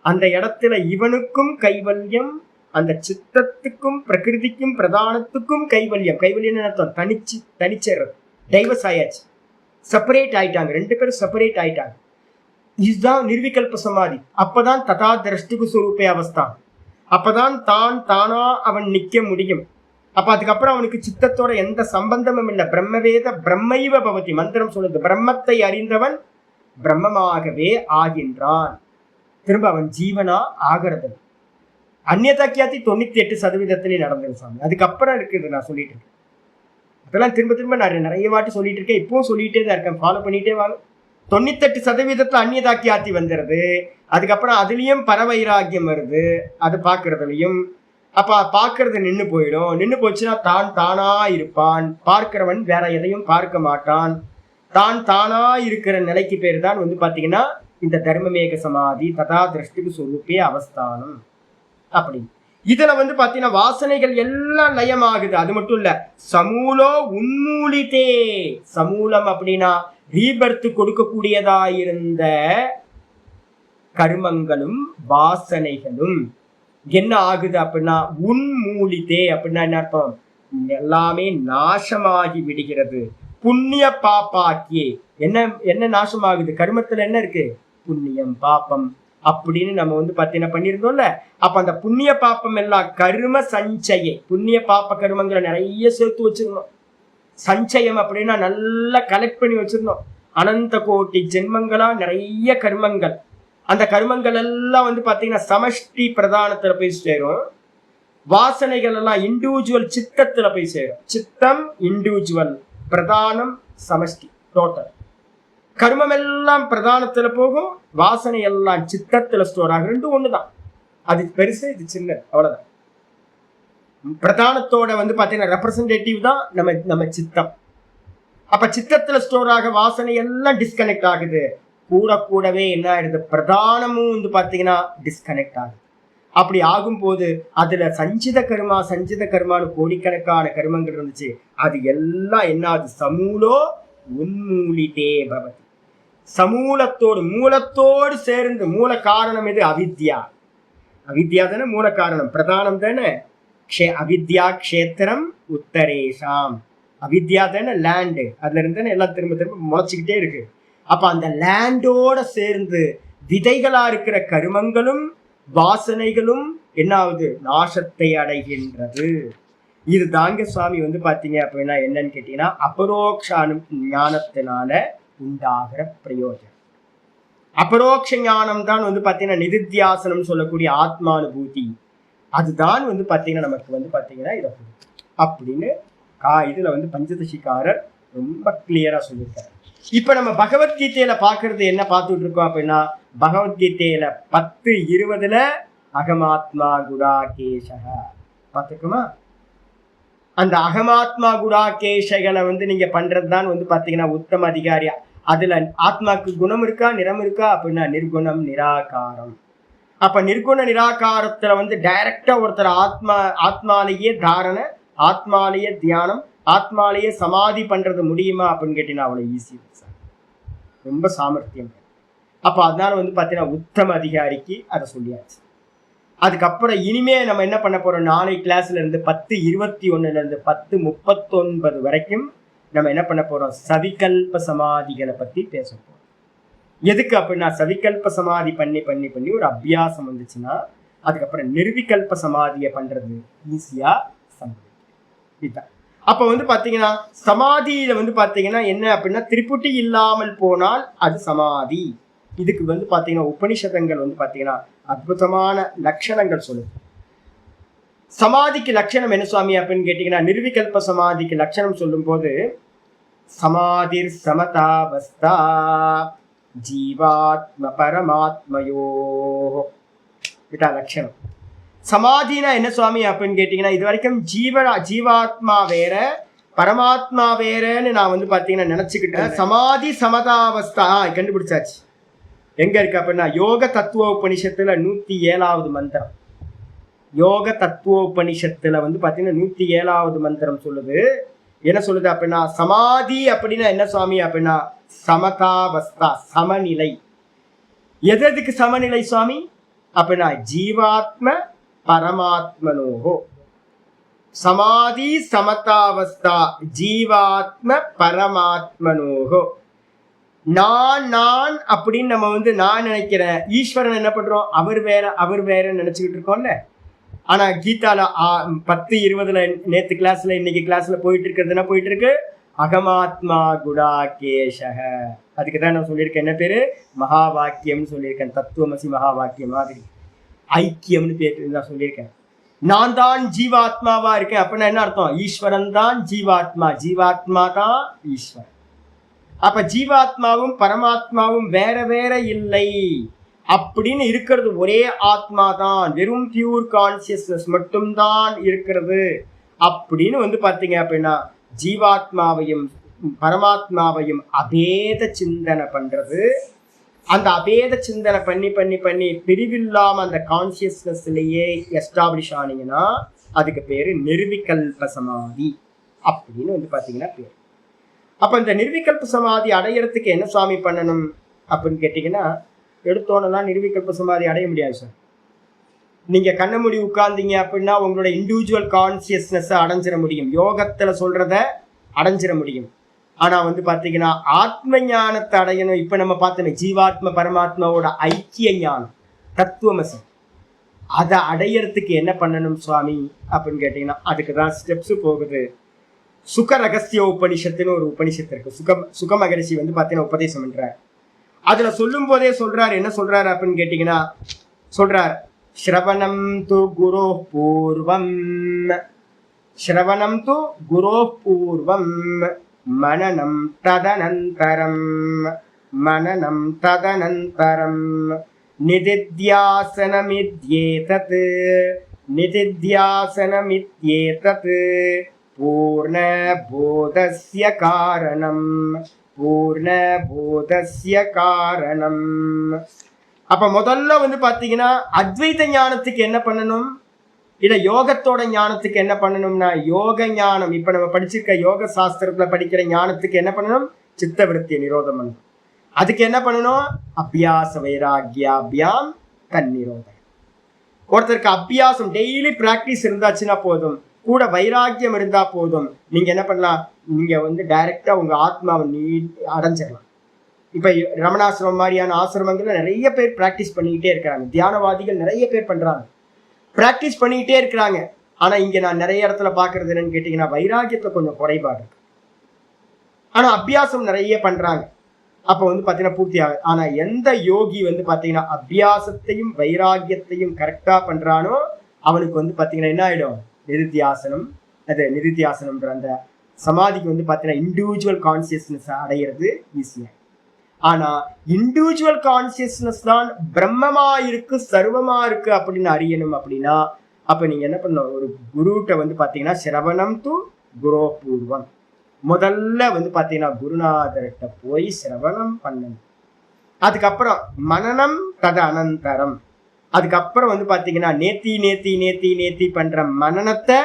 அந்த இடத்துல இவனுக்கும் கைவல்யம், அந்த சித்தத்துக்கும் பிரகிருதிக்கும் பிரதானத்துக்கும் கைவல்யம். கைவல்யம் அர்த்தம் தனிச்சிடுறது. டைவர்ஸ் ஆயாச்சு, செப்பரேட் ஆயிட்டாங்க, ரெண்டு பேரும் செப்பரேட் ஆயிட்டாங்க. இதுதான் நிர்விகல்ப சமாதி. அப்பதான் ததா திரஷ்டுகு சுரூபே அவஸ்தான். அப்பதான் தான் தானா அவன் நிக்க முடியும். அப்ப அதுக்கப்புறம் அவனுக்கு சித்தத்தோட எந்த சம்பந்தமும் இல்லை. பிரம்மவேத பிரம்மைவ பவதி. மந்திரம் சொல்லுது, பிரம்மத்தை அறிந்தவன் பிரம்மமாகவே ஆகின்றான். திரும்ப அவன் ஜீவனா ஆகிறது. அந்நியதாக்கியாத்தி 98% நடந்தது சாமி. அதுக்கப்புறம் இருக்குது, நான் சொல்லிட்டு இருக்கேன். அதெல்லாம் திரும்ப திரும்ப நான் நிறைய வாட்டி சொல்லிட்டு இருக்கேன், இப்பவும் சொல்லிட்டே தான் இருக்கேன். ஃபாலோ பண்ணிட்டே வாங்க. 98% அந்நியதாக்கியாத்தி வந்துடுது. அதுக்கப்புறம் அதுலயும் பரவைராகியம் வருது, அது பாக்குறதுலயும். அப்ப பாக்குறது நின்று போயிடும். நின்று போச்சுன்னா தான் தானா இருப்பான். பார்க்கிறவன் வேற எதையும் பார்க்க மாட்டான். தான் தானா இருக்கிற நிலைக்கு பேர் தான் பாத்தீங்கன்னா இந்த தர்மமேக சமாதி, ததா திரஷ்டுகு சொரூபே அவஸ்தானம் அப்படி. இதுல பாத்தீங்கன்னா வாசனைகள் எல்லாம் லயமாகுது. அது மட்டும் இல்ல, சமூலோ உன்மூலிதே. சமூலம் அப்படின்னா ரீபர்த்து கொடுக்கக்கூடியதா இருந்த கர்மங்களும் வாசனைகளும் என்ன ஆகுது அப்படின்னா உன்மூலிதே. அப்படின்னா என்ன அர்த்தம்? எல்லாமே நாசமாகி விடுகிறது. புண்ணிய பாப்பாக்கியே. என்ன நாசமாகுது? கர்மத்துல என்ன இருக்கு? புண்ணியம் பாப்பம் அப்படின்னு நம்ம பாத்தீங்கன்னா பண்ணிருந்தோம்ல. அப்ப அந்த புண்ணிய பாப்பம் எல்லாம் கர்ம சஞ்சயை. புண்ணிய பாப்ப கர்மங்களை நிறைய சேர்த்து வச்சிருந்தோம். சஞ்சயம் அப்படின்னா நல்லா கலெக்ட் பண்ணி வச்சிருந்தோம். அனந்த கோட்டி ஜென்மங்களா நிறைய கர்மங்கள். அந்த கர்மங்கள் எல்லாம் பாத்தீங்கன்னா சமஷ்டி பிரதானத்துல போய் சேரும். வாசனைகள் எல்லாம் இண்டிவிஜுவல் சித்தத்துல போய் சேரும். சித்தம் இண்டிவிஜுவல், பிரதானம் சமஷ்டி, டோட்டல். கர்மம் எல்லாம் பிரதானத்துல போகும், வாசனை எல்லாம் சித்தத்துல ஸ்டோர் ஆகும். ரெண்டும் ஒண்ணுதான். அது பெருசு, இது சின்ன, அவ்வளவுதான். பிரதானத்தோட பாத்தீங்கன்னா ரெப்ரசன்டேட்டிவ் தான் நம்ம சித்தம். அப்ப சித்தத்துல ஸ்டோர் ஆக வாசனை எல்லாம் டிஸ்கனெக்ட் ஆகுது. கூடவே என்ன ஆயிடுது, பிரதானமும் பாத்தீங்கன்னா டிஸ்கனெக்ட் ஆகுது. அப்படி ஆகும்போது அதுல சஞ்சித கர்மான்னு கோடிக்கணக்கான கர்மங்கள் இருந்துச்சு. அது எல்லாம் என்ன ஆகுது? சமூலோ உன்மூலிதே பவதி. மூலத்தோடு சேர்ந்து, மூல காரணம் எது? அவித்யா. அவித்யா தானே மூல காரணம், பிரதானம் தானே. அவித்யா க்ஷேத்திரம் உத்தரேஷாம். அவித்யா தானே லேண்டு, அதுல இருந்து எல்லாம் திரும்ப திரும்ப முளைச்சுக்கிட்டே இருக்கு. அப்ப அந்த லேண்டோட சேர்ந்து விதைகளா இருக்கிற கருமங்களும் வாசனைகளும் என்ன ஆகுது? நாசத்தை அடைகின்றது. இது தாங்க சுவாமி பாத்தீங்க அப்படின்னா என்னன்னு கேட்டீங்கன்னா அபரோக்ஷ ஞானத்தினால உண்டாகிற பிரயோஜனம். அபரோக்ஷ ஞானம் தான் பாத்தீங்கன்னா நிதித்தியாசனம் சொல்லக்கூடிய ஆத்மானுபூதி. அதுதான் பாத்தீங்கன்னா நமக்கு பாத்தீங்கன்னா இதை அப்படின்னு இதுல பஞ்சதசிக்காரர் ரொம்ப கிளியரா சொல்லியிருக்காரு. இப்ப நம்ம பகவத்கீதையில பாக்குறது என்ன பார்த்துட்டு இருக்கோம் அப்படின்னா, பகவத்கீதையில 10:20 அகமாத்மா குடாகேஷக பார்த்துக்குமா? அந்த அகமாத்மா குடாகேஷகளை நீங்க பண்றதுதான் பாத்தீங்கன்னா உத்தம அதிகாரியா. அதுல ஆத்மாக்கு குணம் இருக்கா, நிறம் இருக்கா அப்படின்னா நிர்குணம் நிராகாரம். அப்ப நிர்குண நிராகாரத்துல டைரக்டா ஒருத்தர் ஆத்மாலேயே தாரணை, ஆத்மாலேயே தியானம், ஆத்மாலேயே சமாதி பண்றது முடியுமா அப்படின்னு கேட்டீங்கன்னா அவ்வளவு ஈஸி, ரொம்ப சாமர்த்தியம். அப்ப அதனால பாத்தீங்கன்னா உத்தம அதிகாரிக்கு அதை சொல்லியாச்சு. அதுக்கப்புறம் இனிமே நம்ம என்ன பண்ண போறோம்? நாளை கிளாஸ்ல இருந்து 10:21 இருந்து 10:39 வரைக்கும் நம்ம என்ன பண்ண போறோம்? சவிகல்ப சமாதிகளை பத்தி பேச போறோம். எதுக்கு அப்படின்னா சவிகல்ப சமாதி பண்ணி பண்ணி பண்ணி ஒரு அபியாசம் வந்துச்சுன்னா அதுக்கப்புறம் நிர்விகல்ப சமாதியை பண்றது ஈஸியா சம்பவிக்கும். அப்ப பாத்தீங்கன்னா சமாதியில பாத்தீங்கன்னா என்ன அப்படின்னா திரிபுட்டி இல்லாமல் போனால் அது சமாதி. இதுக்கு பாத்தீங்கன்னா உபனிஷதங்கள் பாத்தீங்கன்னா அற்புதமான லட்சணங்கள் சொல்லுது. சமாதிக்கு லட்சணம் என்ன சுவாமி அப்படின்னு கேட்டீங்கன்னா, நிர்விகல்ப சமாதிக்கு லட்சணம் சொல்லும் போது சமாதிர் சமதாவஸ்தா ஜீவாத்ம பரமாத்மயோ லட்சணம். சமாதினா என்ன சுவாமி அப்படின்னு கேட்டீங்கன்னா, இது வரைக்கும் ஜீவாத்மா வேற பரமாத்மா வேறன்னு நான் பாத்தீங்கன்னா நினைச்சுக்கிட்டேன். சமாதி சமதாவஸ்தா கண்டுபிடிச்சாச்சு. எங்க இருக்கு அப்படின்னா யோக தத்துவ உபனிஷத்துல 107வது மந்திரம். யோக தத்துவ உபனிஷத்துல பாத்தீங்கன்னா 107வது மந்திரம் சொல்லுது. என்ன சொல்லுது அப்படின்னா, சமாதி அப்படின்னா என்ன சுவாமி அப்படின்னா சமதாவஸ்தா, சமநிலை. எதுக்கு சமநிலை சுவாமி அப்படின்னா ஜீவாத்ம பரமாத்மனோஹோ. சமாதி சமதாவஸ்தா ஜீவாத்ம பரமாத்மனோஹோ. நான் அப்படின்னு நம்ம நான் நினைக்கிறேன், ஈஸ்வரன் என்ன பண்றோம்? அவர் வேற நினைச்சுக்கிட்டு இருக்கோம்ல. ஆனா கீதால 10:20 நேத்து கிளாஸ்ல இன்னைக்கு கிளாஸ்ல போயிட்டு இருக்கிறதுனா போயிட்டு இருக்கு அகமாத்மா குடாகேஷக. அதுக்குதான் நான் சொல்லியிருக்கேன் என்ன பேரு? மகா வாக்கியம்னு சொல்லியிருக்கேன். தத்துவமசி மகா வாக்கியம் மாதிரி ஐக்கியம்னு பேரு நான் சொல்லியிருக்கேன். நான் தான் ஜீவாத்மாவா இருக்கேன் அப்படின்னா என்ன அர்த்தம்? ஈஸ்வரன் தான் ஜீவாத்மா, ஜீவாத்மா தான் ஈஸ்வரன். அப்ப ஜீவாத்மாவும் பரமாத்மாவும் வேற வேற இல்லை அப்படின்னு இருக்கிறது ஒரே ஆத்மா தான், வெறும் பியூர் கான்சியஸ்னஸ் மட்டும்தான் இருக்கிறது அப்படின்னு பாத்தீங்க அப்படின்னா ஜீவாத்மாவையும் பரமாத்மாவையும் அபேத சிந்தனை பண்றது. அந்த அபேத சிந்தனை பண்ணி பண்ணி பண்ணி பிரிவில்லாம அந்த கான்சியஸ்னஸ்லயே எஸ்டாப்ளிஷ் ஆனீங்கன்னா அதுக்கு பேரு நிர்விகல்ப சமாதி அப்படின்னு பாத்தீங்கன்னா பேரு. அப்ப இந்த நிர்விகல்ப சமாதி அடையறதுக்கு என்ன சுவாமி பண்ணணும் அப்படின்னு கேட்டீங்கன்னா, எடுத்தோன்னெல்லாம் நிர்விகல்ப சமாதி அடைய முடியாது சார். நீங்க கண்ண மூடி உட்கார்ந்தீங்க அப்படின்னா உங்களோட இண்டிவிஜுவல் கான்சியஸ்னஸ் அடைஞ்சிட முடியும், யோகத்துல சொல்றத அடைஞ்சிட முடியும். ஆனா பாத்தீங்கன்னா ஆத்ம ஞானத்தை அடையணும். இப்ப நம்ம பார்த்தோம் ஜீவாத்ம பரமாத்மாவோட ஐக்கிய ஞானம் தத்துவமசி, அதை அடையறதுக்கு என்ன பண்ணணும் சுவாமி அப்படின்னு கேட்டீங்கன்னா அதுக்குதான் ஸ்டெப்ஸ் போகுது. சுக ரகசிய உபனிஷத்துன்னு ஒரு உபனிஷத்து இருக்கு. சுக மகரிஷி பாத்தீங்கன்னா உபதேசம் பண்றார். அதுல சொல்லும் போதே சொல்றாரு, என்ன சொல்றாரு அப்படின்னு கேட்டீங்கன்னா சொல்றார், ஸ்ரவணம் து குரு பூர்வம், ஸ்ரவணம் து குரு பூர்வம் மனனம் ததனந்தரம், மனனம் ததனந்தரம் நிதித்யாசனமித்யேதத், நிதித்யாசனமித்யேதத் பூர்ண போதஸ்ய காரணம், பூர்ண போதஸ்ய காரணம். அப்ப முதல்ல வந்து பாத்தீங்கன்னா அத்வைத ஞானத்துக்கு என்ன பண்ணணும், இல்ல யோகத்தோட ஞானத்துக்கு என்ன பண்ணணும்னா யோக ஞானம். இப்ப நம்ம படிச்சிருக்க யோக சாஸ்திரத்துல படிக்கிற ஞானத்துக்கு என்ன பண்ணணும், சித்த விருத்தியை நிரோதம் பண்ணணும். அதுக்கு என்ன பண்ணணும், அபியாச வைராகியாபியாம் தன்னிரோதம். ஒருத்தருக்கு அபியாசம் டெய்லி பிராக்டிஸ் இருந்தாச்சுன்னா போதும், கூட வைராக்கியம் இருந்தா போதும், நீங்க என்ன பண்ணலாம், நீங்க வந்து டைரக்டா உங்க ஆத்மாவை அடைஞ்சிடலாம். இப்ப ரமணாசிரமம் மாதிரியான ஆசிரமங்கள்ல நிறைய பேர் பிராக்டிஸ் பண்ணிக்கிட்டே இருக்கிறாங்க. தியானவாதிகள் நிறைய பேர் பண்றாங்க, பிராக்டிஸ் பண்ணிக்கிட்டே இருக்கிறாங்க. ஆனா இங்க நான் நிறைய இடத்துல பாக்குறது என்னன்னு கேட்டீங்கன்னா, வைராக்கியத்தை கொஞ்சம் குறைபாடு இருக்கு. ஆனா அபியாசம் நிறைய பண்றாங்க, அப்ப வந்து பாத்தீங்கன்னா பூர்த்தி ஆகுது. ஆனா எந்த யோகி வந்து பாத்தீங்கன்னா அபியாசத்தையும் வைராக்கியத்தையும் கரெக்டா பண்றானோ அவனுக்கு வந்து பாத்தீங்கன்னா என்ன ஆயிடும், நிதித்தியாசனம். அது நிதித்தியாசனம்ன்ற அந்த சமாதிக்கு வந்து பாத்தீங்கன்னா இண்டிவிஜுவல் கான்சியஸ்னஸ் அடையிறது ஈஸியா. ஆனா இண்டிவிஜுவல் கான்சியஸ்னஸ் தான் பிரம்மமா இருக்கு, சர்வமா இருக்கு அப்படின்னு அறியணும். அப்படின்னா அப்ப நீங்க என்ன பண்ணணும், ஒரு குருட்ட வந்து பாத்தீங்கன்னா சிரவணம் டு குரு பூர்வம். முதல்ல வந்து பாத்தீங்கன்னா குருநாதர்கிட்ட போய் சிரவணம் பண்ணணும். அதுக்கப்புறம் மனனம் தது அனந்தரம். அதுக்கப்புறம் வந்து பாத்தீங்கன்னா நேத்தி நேத்தி நேத்தி நேத்தி பண்ற மனனத்தை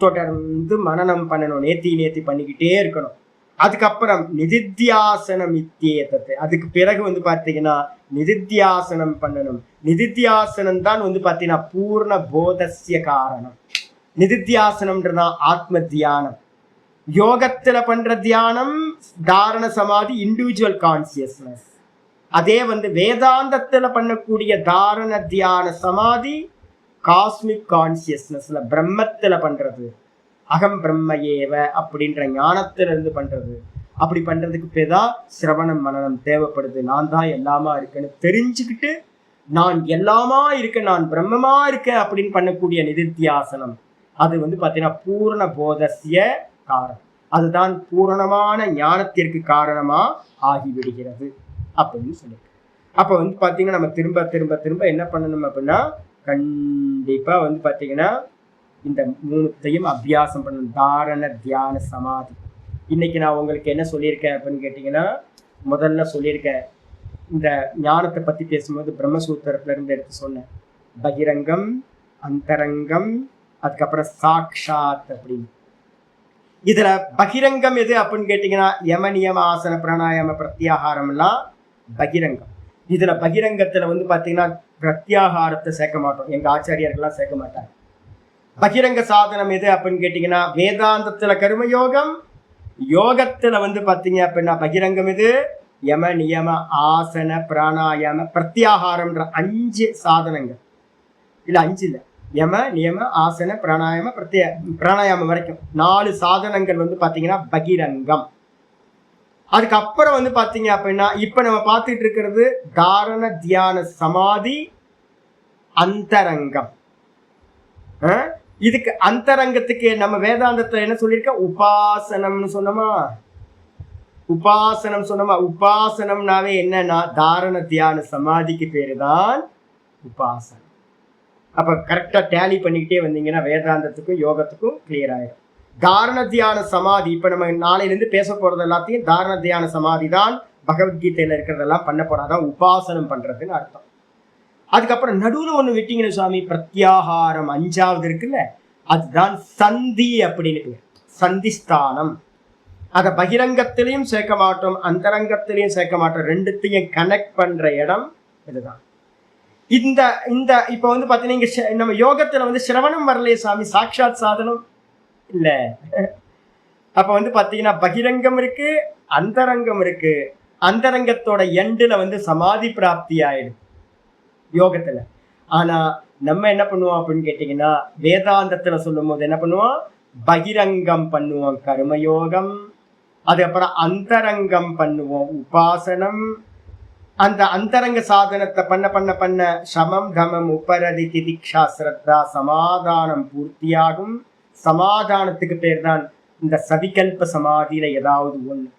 தொடர்ந்து மனனம் பண்ணணும், நேத்தி நேத்தி பண்ணிக்கிட்டே இருக்கணும். அதுக்கப்புறம் நிதித்தியாசனம் இத்தியேதத்தை, அதுக்கு பிறகு வந்து பாத்தீங்கன்னா நிதித்தியாசனம் பண்ணணும். நிதித்தியாசனம் தான் வந்து பாத்தீங்கன்னா பூர்ண போதஸ்ய காரணம். நிதித்தியாசனம்ன்றதான் ஆத்ம தியானம். யோகத்துல பண்ற தியானம் தாரண சமாதி, இண்டிவிஜுவல் கான்சியஸ்னஸ். அதே வந்து வேதாந்தத்துல பண்ணக்கூடிய தாரண தியான சமாதி காஸ்மிக் கான்சியஸ்னஸ்ல பிரம்மத்துல பண்றது, அகம் பிரம்ம ஏவ அப்படின்ற ஞானத்துல இருந்து பண்றது. அப்படி பண்றதுக்கு பேர்தான் சிரவணம் மனனம் தேவைப்படுது. நான் தான் எல்லாமா இருக்கேன்னு தெரிஞ்சுக்கிட்டு நான் எல்லாமா இருக்கேன், நான் பிரம்மமா இருக்கேன் அப்படின்னு பண்ணக்கூடிய நிதித்தியாசனம், அது வந்து பாத்தீங்கன்னா பூர்ண போதஸ்ய காரணம். அதுதான் பூரணமான ஞானத்திற்கு காரணமா ஆகிவிடுகிறது அப்படின்னு சொல்லிட்டு. அப்ப வந்து பாத்தீங்கன்னா நம்ம திரும்ப திரும்ப திரும்ப என்ன பண்ணணும் அப்படின்னா, கண்டிப்பா வந்து பாத்தீங்கன்னா இந்த மூணுத்தையும் அபியாசம் பண்ணணும். தாரண தியான சமாதி. இன்னைக்கு நான் உங்களுக்கு என்ன சொல்லியிருக்கேன் அப்படின்னு கேட்டீங்கன்னா, முதல்ல சொல்லியிருக்கேன், இந்த ஞானத்தை பத்தி பேசும்போது பிரம்மசூத்திரத்துல இருந்து எடுத்து சொன்னேன். பகிரங்கம், அந்தரங்கம், அதுக்கப்புறம் சாக்ஷாத் அப்படின்னு. இதுல பகிரங்கம் எது அப்படின்னு கேட்டீங்கன்னா, யம நியம ஆசன பிராணாயாம பிரத்யாகாரம் எல்லாம் பகிரங்கம். இதுல பகிரங்கத்துல வந்து பாத்தீங்கன்னா பிரத்யாகாரத்தை சேர்க்க மாட்டோம், எங்க ஆச்சாரியர்கள்லாம் சேர்க்க மாட்டாங்க. பகிரங்க சாதனம் எது அப்படின்னு கேட்டீங்கன்னா, வேதாந்தத்துல கர்மயோகம், யோகத்துல வந்து பாத்தீங்க அப்படின்னா பகிரங்கம் எது, யம நியம ஆசன பிராணாயாம பிரத்யாகாரம்ன்ற 5 சாதனங்கள். இல்ல 5 இல்ல, யம நியம ஆசன பிராணாயாம பிராணாயாமம் வரைக்கும் 4 சாதனங்கள் வந்து பாத்தீங்கன்னா பகிரங்கம். அதுக்கப்புறம் வந்து பாத்தீங்க அப்படின்னா இப்ப நம்ம பார்த்துட்டு இருக்கிறது தாரண தியான சமாதி அந்தரங்கம். இதுக்கு அந்தரங்கத்துக்கு நம்ம வேதாந்தத்துல என்ன சொல்லியிருக்க, உபாசனம்னு சொன்னோமா. உபாசனம்னாவே என்னன்னா தாரண தியான சமாதிக்கு பேருதான் உபாசனம். அப்ப கரெக்டா டேலி பண்ணிக்கிட்டே வந்தீங்கன்னா வேதாந்தத்துக்கும் யோகத்துக்கும் கிளியர் ஆயிடும். தாரண தியான சமாதி, இப்ப நம்ம நாளையில இருந்து பேச போறது எல்லாத்தையும் தாரண தியான சமாதி தான் பகவத்கீதையில இருக்கிறதெல்லாம் பண்ண போறாதான் உபாசனம் பண்றதுன்னு அர்த்தம். அதுக்கப்புறம் நடுவுல ஒண்ணு விட்டீங்கன்னு சுவாமி, பிரத்யாகாரம் 5வது இருக்குல்ல, அதுதான் சந்தி அப்படின்னு பேர், சந்திஸ்தானம். அத பகிரங்கத்திலையும் சேர்க்க மாட்டோம், அந்தரங்கத்திலையும் சேர்க்க மாட்டோம், ரெண்டுத்தையும் கனெக்ட் பண்ற இடம் இதுதான். இந்த இந்த இப்ப வந்து பாத்தீங்கன்னா நம்ம யோகத்துல வந்து சிரவணம் வரலையே சாமி, சாட்சாத் சாதனம் இல்ல. அப்ப வந்து பாத்தீங்கன்னா பகிரங்கம் இருக்கு, அந்தரங்கம் இருக்கு. அந்தரங்கத்தோட எண்டுல வந்து சமாதி பிராப்தி ஆயிடும் யோகத்துல. ஆனா நம்ம என்ன பண்ணுவோம் அப்படின்னு கேட்டீங்கன்னா, வேதாந்தத்துல சொல்லும் போது என்ன பண்ணுவோம், பகிரங்கம் பண்ணுவோம் கர்மயோகம், அதுக்கப்புறம் அந்தரங்கம் பண்ணுவோம் உபாசனம். அந்த அந்தரங்க சாதனத்தை பண்ண பண்ண பண்ண சமம் தமம் உபரதி திதிக்ஷா ஸ்ரத்தா சமாதானம் பூர்த்தியாகும். சமாதானத்துக்கு பேர் தான் இந்த சவிகல்ப சமாதியில ஏதாவது ஒண்ணு.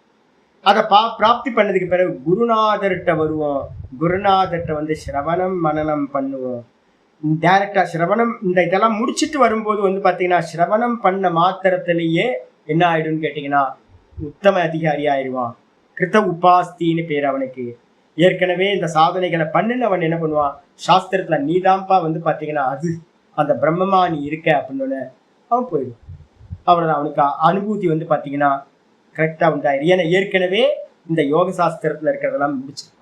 அதை பிராப்தி பண்ணதுக்கு பிறகு குருநாதர்கிட்ட வருவோம். குருநாதர்கிட்ட வந்து சிரவணம் மனனம் பண்ணுவோம். டைரக்டா சிரவணம் இந்த இதெல்லாம் முடிச்சுட்டு வரும்போது வந்து பாத்தீங்கன்னா சிரவணம் பண்ண மாத்திரத்திலேயே என்ன ஆயிடும்னு கேட்டீங்கன்னா உத்தம அதிகாரி ஆயிடுவான். கிருத்த உபாஸ்தின்னு பேர் அவனுக்கு. ஏற்கனவே இந்த சாதனைகளை பண்ணினவன் என்ன பண்ணுவான், சாஸ்திரத்துல நீதான்ப்பா வந்து பாத்தீங்கன்னா அது அந்த பிரம்மமா நீ இருக்க அப்படின்னு அவன் போயிடுவான். அவ்வளவுதான், அவனுக்கு அனுபூதி வந்து பாத்தீங்கன்னா கரெக்டா உண்டாயிரு. ஏன்னா ஏற்கனவே இந்த யோக சாஸ்திரத்துல இருக்கிறதெல்லாம் முடிச்சிருக்கான்.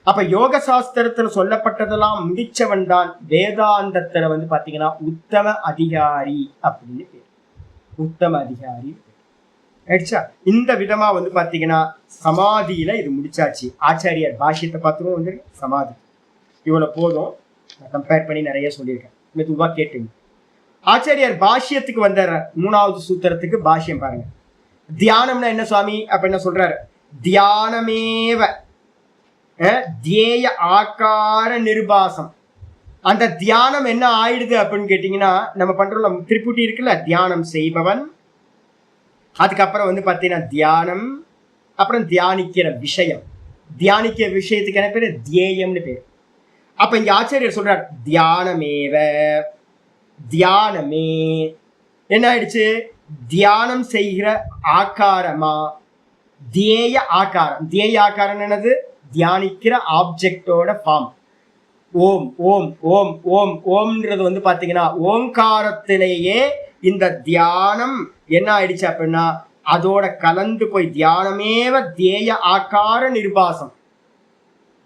அப்ப யோக சாஸ்திரத்துல சொல்லப்பட்டதெல்லாம் முடிச்சவன் தான் வேதாந்தத்துல வந்து பாத்தீங்கன்னா உத்தம அதிகாரி அப்படின்னு பேர். உத்தம அதிகாரி ஆயிடுச்சா. இந்த விதமா வந்து பாத்தீங்கன்னா சமாதியில இது முடிச்சாச்சு. ஆச்சாரியார் பாஷ்யத்தை பார்த்துரும் வந்து சமாதி இவ்வளவு போதும். கம்பேர் பண்ணி நிறைய சொல்லியிருக்கேன், மெதுவா கேட்டுங்க. ஆச்சாரியார் பாஷ்யத்துக்கு வந்த 3வது சூத்திரத்துக்கு பாஷ்யம் பாருங்க. தியானம்னா என்ன சுவாமி அப்ப என்ன சொல்றாரு, தியானமேவ தியேய ஆகார நிர்பாசம். அந்த தியானம் என்ன ஆயிடுது அப்படின்னு கேட்டீங்கன்னா, நம்ம பண்றோம் திரிபுட்டி இருக்குல்ல, தியானம் செய்பவன், அதுக்கப்புறம் வந்து பாத்தீங்கன்னா தியானம், அப்புறம் தியானிக்கிற விஷயம். தியானிக்கிற விஷயத்துக்கு என்ன பேரு, தியேயம்னு பேரு. அப்ப இங்க ஆச்சாரியர் சொல்றார் தியானமேவ, தியானமே என்ன ஆயிடுச்சு, தியானம் செய்கிற ஆகாரமா, தியேய ஆகாரம். தியேய ஆகாரம் என்னது, தியானிக்கிற ஆப்ஜெக்டோட ஃபார்ம். ஓம் ஓம் ஓம் ஓம் ஓம்ன்றது வந்து பாத்தீங்கன்னா ஓங்காரத்திலேயே இந்த தியானம் என்ன ஆயிடுச்சு அப்படின்னா அதோட கலந்து போய் தியானமேவ தியேய ஆகார நிர்பாசம்.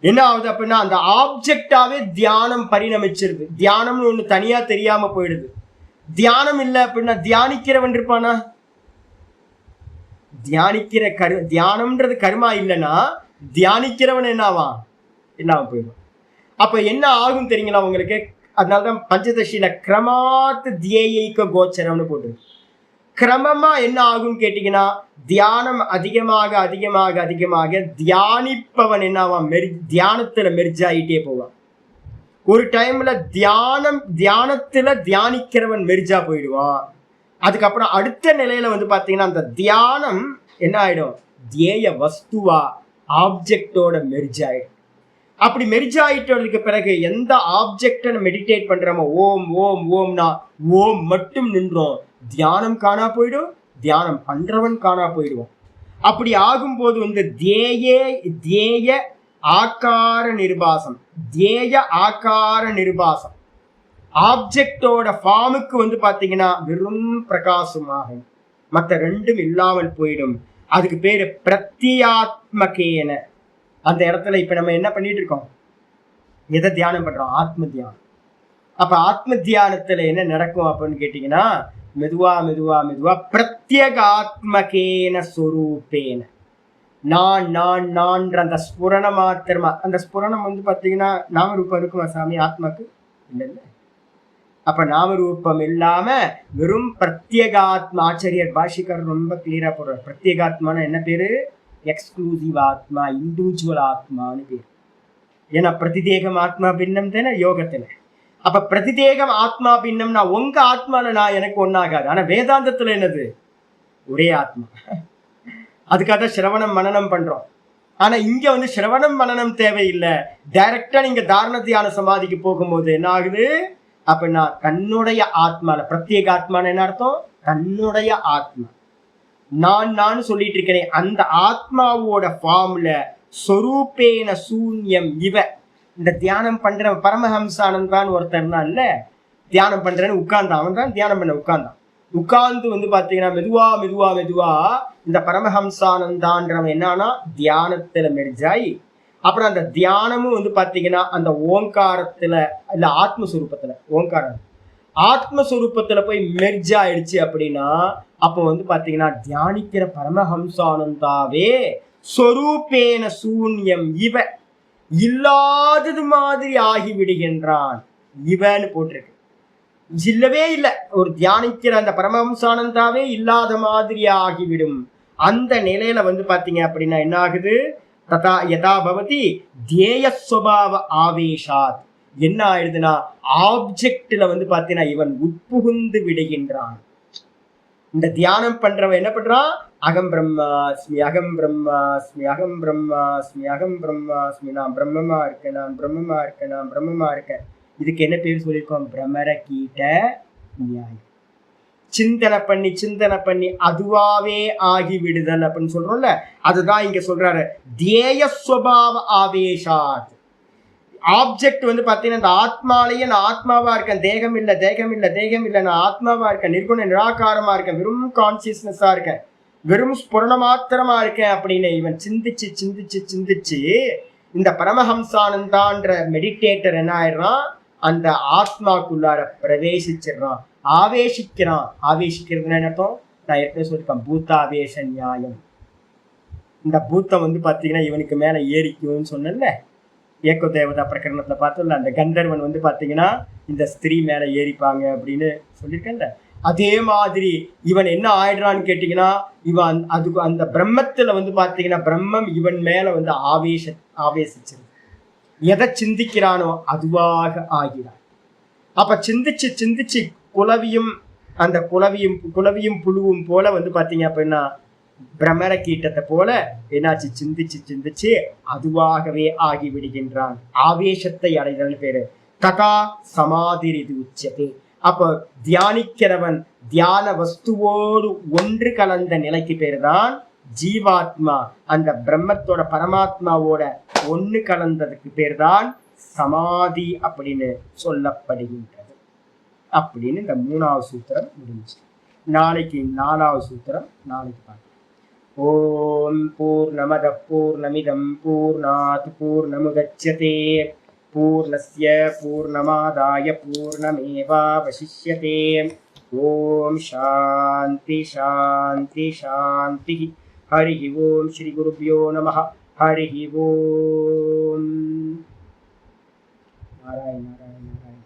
என்ன ஆகுது அப்படின்னா அந்த ஆப்ஜெக்டாவே தியானம் பரிணமிச்சிருது. தியானம்னு ஒண்ணு தனியா தெரியாம போயிடுது. தியானம் இல்லை அப்படின்னா தியானிக்கிறவன் இருப்பானா, தியானிக்கிற தியானம்ன்றது கர்மா இல்லைன்னா தியானிக்கிறவன் என்னவான், என்னாவன் போயிடும். அப்ப என்ன ஆகும் தெரியுங்களா உங்களுக்கு, அதனாலதான் பஞ்சதசியில கிரமாத்து தியேயிக்க கோச்சரம்னு போட்டு, கிரமமா என்ன ஆகும் கேட்டீங்கன்னா தியானம் அதிகமாக அதிகமாக அதிகமாக தியானிப்பவன் என்னவான், தியானத்துல மெர்ஜாயிட்டே போவான். ஒரு டைம்ல தியானத்துல தியானிக்கிறவன் மெர்ஜா போயிடுவான். அதுக்கப்புறம் அடுத்த நிலையில வந்து பாத்தீங்கன்னா அந்த தியானம் என்ன ஆயிடும், தியேய வஸ்துவா ஆப்ஜெக்டோட மெர்ஜாயிடும். அப்படி மெர்ஜாயிட்டதுக்கு பிறகு எந்த ஆப்ஜெக்ட மெடிடேட் பண்றோமோ, ஓம் ஓம் ஓம்னா ஓம் மட்டும் நின்றோம், தியானம் காணா போயிடும், தியானம் பண்றவன் காணா போயிடுவோம். அப்படி ஆகும்போது வந்து தியேய ஆகார நிர்பாசம், தியேய ஆகார நிர்பாசம் ஆப்ஜெக்டோட ஃபார்முக்கு வந்து பாத்தீங்கன்னா வெறும் பிரகாசமாகும், மற்ற ரெண்டும் இல்லாமல் போயிடும். அதுக்கு பேரு பிரத்யாத்மகேன. அந்த இடத்துல இப்ப நம்ம என்ன பண்ணிட்டு இருக்கோம், எதை தியானம் பண்றோம், ஆத்ம தியானம். அப்ப ஆத்ம தியானத்துல என்ன நடக்கும் அப்படின்னு கேட்டீங்கன்னா மெதுவா மெதுவா மெதுவா பிரத்யேகாத்மகேன ஸ்வரூபேன, நான் நான் நான்ற அந்த ஸ்புரண மாத்திரமா. அந்த ஸ்புரணம் வந்து பாத்தீங்கன்னா நாமரூபம் இருக்குமா சாமி ஆத்மாக்கு, இல்லை இல்லை. அப்ப நாமரூபம் இல்லாம வெறும் பிரத்யேகாத்மா. ஆச்சாரியர் பாஷிகர் ரொம்ப கிளியரா போடுறார், பிரத்யேகாத்மான என்ன பேரு, எக்ஸ்க்ளூசிவ் ஆத்மா, இண்டிவிஜுவல் ஆத்மான்னு பேர். ஏன்னா பிரதிதேகம் ஆத்மா பின்னம் தானே யோகத்துல. அப்ப பிரதிதேகம் ஆத்மா பின்னம்னா உங்க ஆத்மால நான் எனக்கு ஒன்னாகாது. ஆனா வேதாந்தத்துல என்னது, ஒரே ஆத்மா. அதுக்காக சிரவணம் மனனம் பண்றோம். ஆனா இங்க வந்து சிரவணம் மனனம் தேவையில்லை. டைரக்டா நீங்க தாரண தியான சமாதிக்கு போகும்போது என்ன ஆகுது அப்படின்னா தன்னுடைய ஆத்மால, பிரத்யேக ஆத்மான என்ன அர்த்தம், தன்னுடைய ஆத்மா. நான் சொல்லிட்டு இருக்கிறேன், அந்த ஆத்மாவோட ஃபார்ம்ல சொரூபேன சூன்யம் இவ. இந்த தியானம் பண்ற பரமஹம்சானந்தான் ஒருத்தர் தான் இல்ல, தியானம் பண்றேன்னு உட்கார்ந்தான், அவன் தான் தியானம் பண்ண உட்கார்ந்தான். உட்கார்ந்து வந்து பாத்தீங்கன்னா மெதுவா மெதுவா மெதுவா இந்த பரமஹம்சானந்தான்றவன் என்னன்னா தியானத்துல மெர்ஜாயி, அப்புறம் அந்த தியானமும் வந்து பாத்தீங்கன்னா அந்த ஓங்காரத்துல இல்ல ஆத்மஸ்வரூபத்துல, ஓங்காரம் ஆத்மஸ்வரூபத்துல போய் மெர்ஜ் ஆயிடுச்சு அப்படின்னா அப்போ வந்து பாத்தீங்கன்னா தியானிக்கிற பரமஹம்சானந்தாவே சொரூபேன சூன்யம் இவ, இல்லாதது மாதிரி ஆகிவிடுகின்றான். இவன்னு போட்டிருக்கு, இல்லவே இல்லை. ஒரு தியானிக்கிற அந்த பரமஹம்சானந்தாவே இல்லாத மாதிரி ஆகிவிடும். அந்த நிலையில வந்து பாத்தீங்க அப்படின்னா என்ன ஆகுது, ததா யதா பவதி தியேய ஸ்வபாவ ஆவேஷாத். என்ன ஆயிடுதுன்னா ஆப்ஜெக்ட்ல வந்து பாத்தீங்கன்னா இவன் உட்புகுந்து விடுகின்றான். இந்த தியானம் பண்றவன் என்ன பண்றான், அகம் பிரம்மாஸ்மி அகம் பிரம்மாஸ்மி அகம் பிரம்மாஸ்மி அகம் பிரம்மாஸ்மி, நான் பிரம்மமா இருக்கேன், நான் பிரம்மமா இருக்கேன், நான் பிரம்மமா இருக்கேன். இதுக்கு என்ன பேர் சொல்லியிருக்கோம், பிரமர கீட்ட நியாயம். சிந்தனை பண்ணி அதுவாவே ஆகி விடுதல் அப்படின்னு சொல்றோம்ல, அதுதான் இங்க சொல்றாரு. தியேய ஸ்வபாவ ஆவேஷாத். ஆப்ஜெக்ட் வந்து பாத்தீங்கன்னா இந்த ஆத்மாலேயே நான் ஆத்மாவா இருக்கேன், தேகம் இல்லை, நான் ஆத்மாவா இருக்கேன், நிர்குண நிராகாரமா இருக்கேன், வெறும் கான்சியஸ்னஸா இருக்கேன், வெறும் ஸ்புரண மாத்திரமா இருக்கேன் அப்படின்னு இவன் சிந்திச்சு இந்த பரமஹம்சானந்தான்ற மெடிடேட்டர் என்ன ஆயிடுறான், அந்த ஆத்மாக்குள்ளார பிரவேசிச்சிடறான், ஆவேசிக்கிறான். ஆவேசிக்கிறதுன்னு என்ன அர்த்தம்? நான் ஏற்கனவே சொல்லியிருக்கேன், பூத்தாவேஷ நியாயம். இந்த பூத்தம் வந்து பாத்தீங்கன்னா இவனுக்கு மேல ஏறிக்கும்னு சொன்னல, ஏக்க தேவதா பிரகரணத்துல பார்த்தோம்ல, அந்த கந்தர்வன் வந்து பாத்தீங்கன்னா இந்த ஸ்திரீ மேல ஏறிப்பாங்க அப்படின்னு சொல்லியிருக்கேன்ல. அதே மாதிரி இவன் என்ன ஆயிடுறான்னு கேட்டீங்கன்னா, இவன் அதுக்கு அந்த பிரம்மத்துல வந்து பாத்தீங்கன்னா பிரம்மம் இவன் மேல வந்து ஆவேசிச்சிருது. எதை சிந்திக்கிறானோ அதுவாக ஆகிறான். அப்ப சிந்திச்சு குலவியும் அந்த குலவியும் புழுவும் போல வந்து பாத்தீங்க அப்படின்னா பிரமர கீட்டத்தை போல என்னாச்சு, சிந்திச்சு அதுவாகவே ஆகி விடுகின்றான். ஆவேசத்தை அடைதல் பேரு ததா சமாதி இது உச்சதே. அப்ப தியானிக்கிறவன் தியான வஸ்துவோடு ஒன்று கலந்த நிலைக்கு பேருதான் ஜீவாத்மா. அந்த பிரம்மத்தோட பரமாத்மாவோட ஒன்று கலந்ததுக்கு பேர்தான் சமாதி அப்படின்னு சொல்லப்படுகின்றது. அப்படின்னு இந்த 3வது சூத்திரம் முடிஞ்சு. நாளைக்கு 4வது சூத்திரம் நாளைக்கு பார்க்கலாம். ஓம் பூர்ணமத பூர்ணமிதம் பூர்ணாத் பூர்ணமுதச்யதே பூர்ணஸ்ய பூர்ணமாதாய பூர்ணமேவாவசிஷ்யதே. ஓம் சாந்தி சாந்தி சாந்தி. ஹரி ஓம் ஸ்ரீ குருப்யோ நமः. ஹரி ஓம். நாராயண நாராயண நாராயண.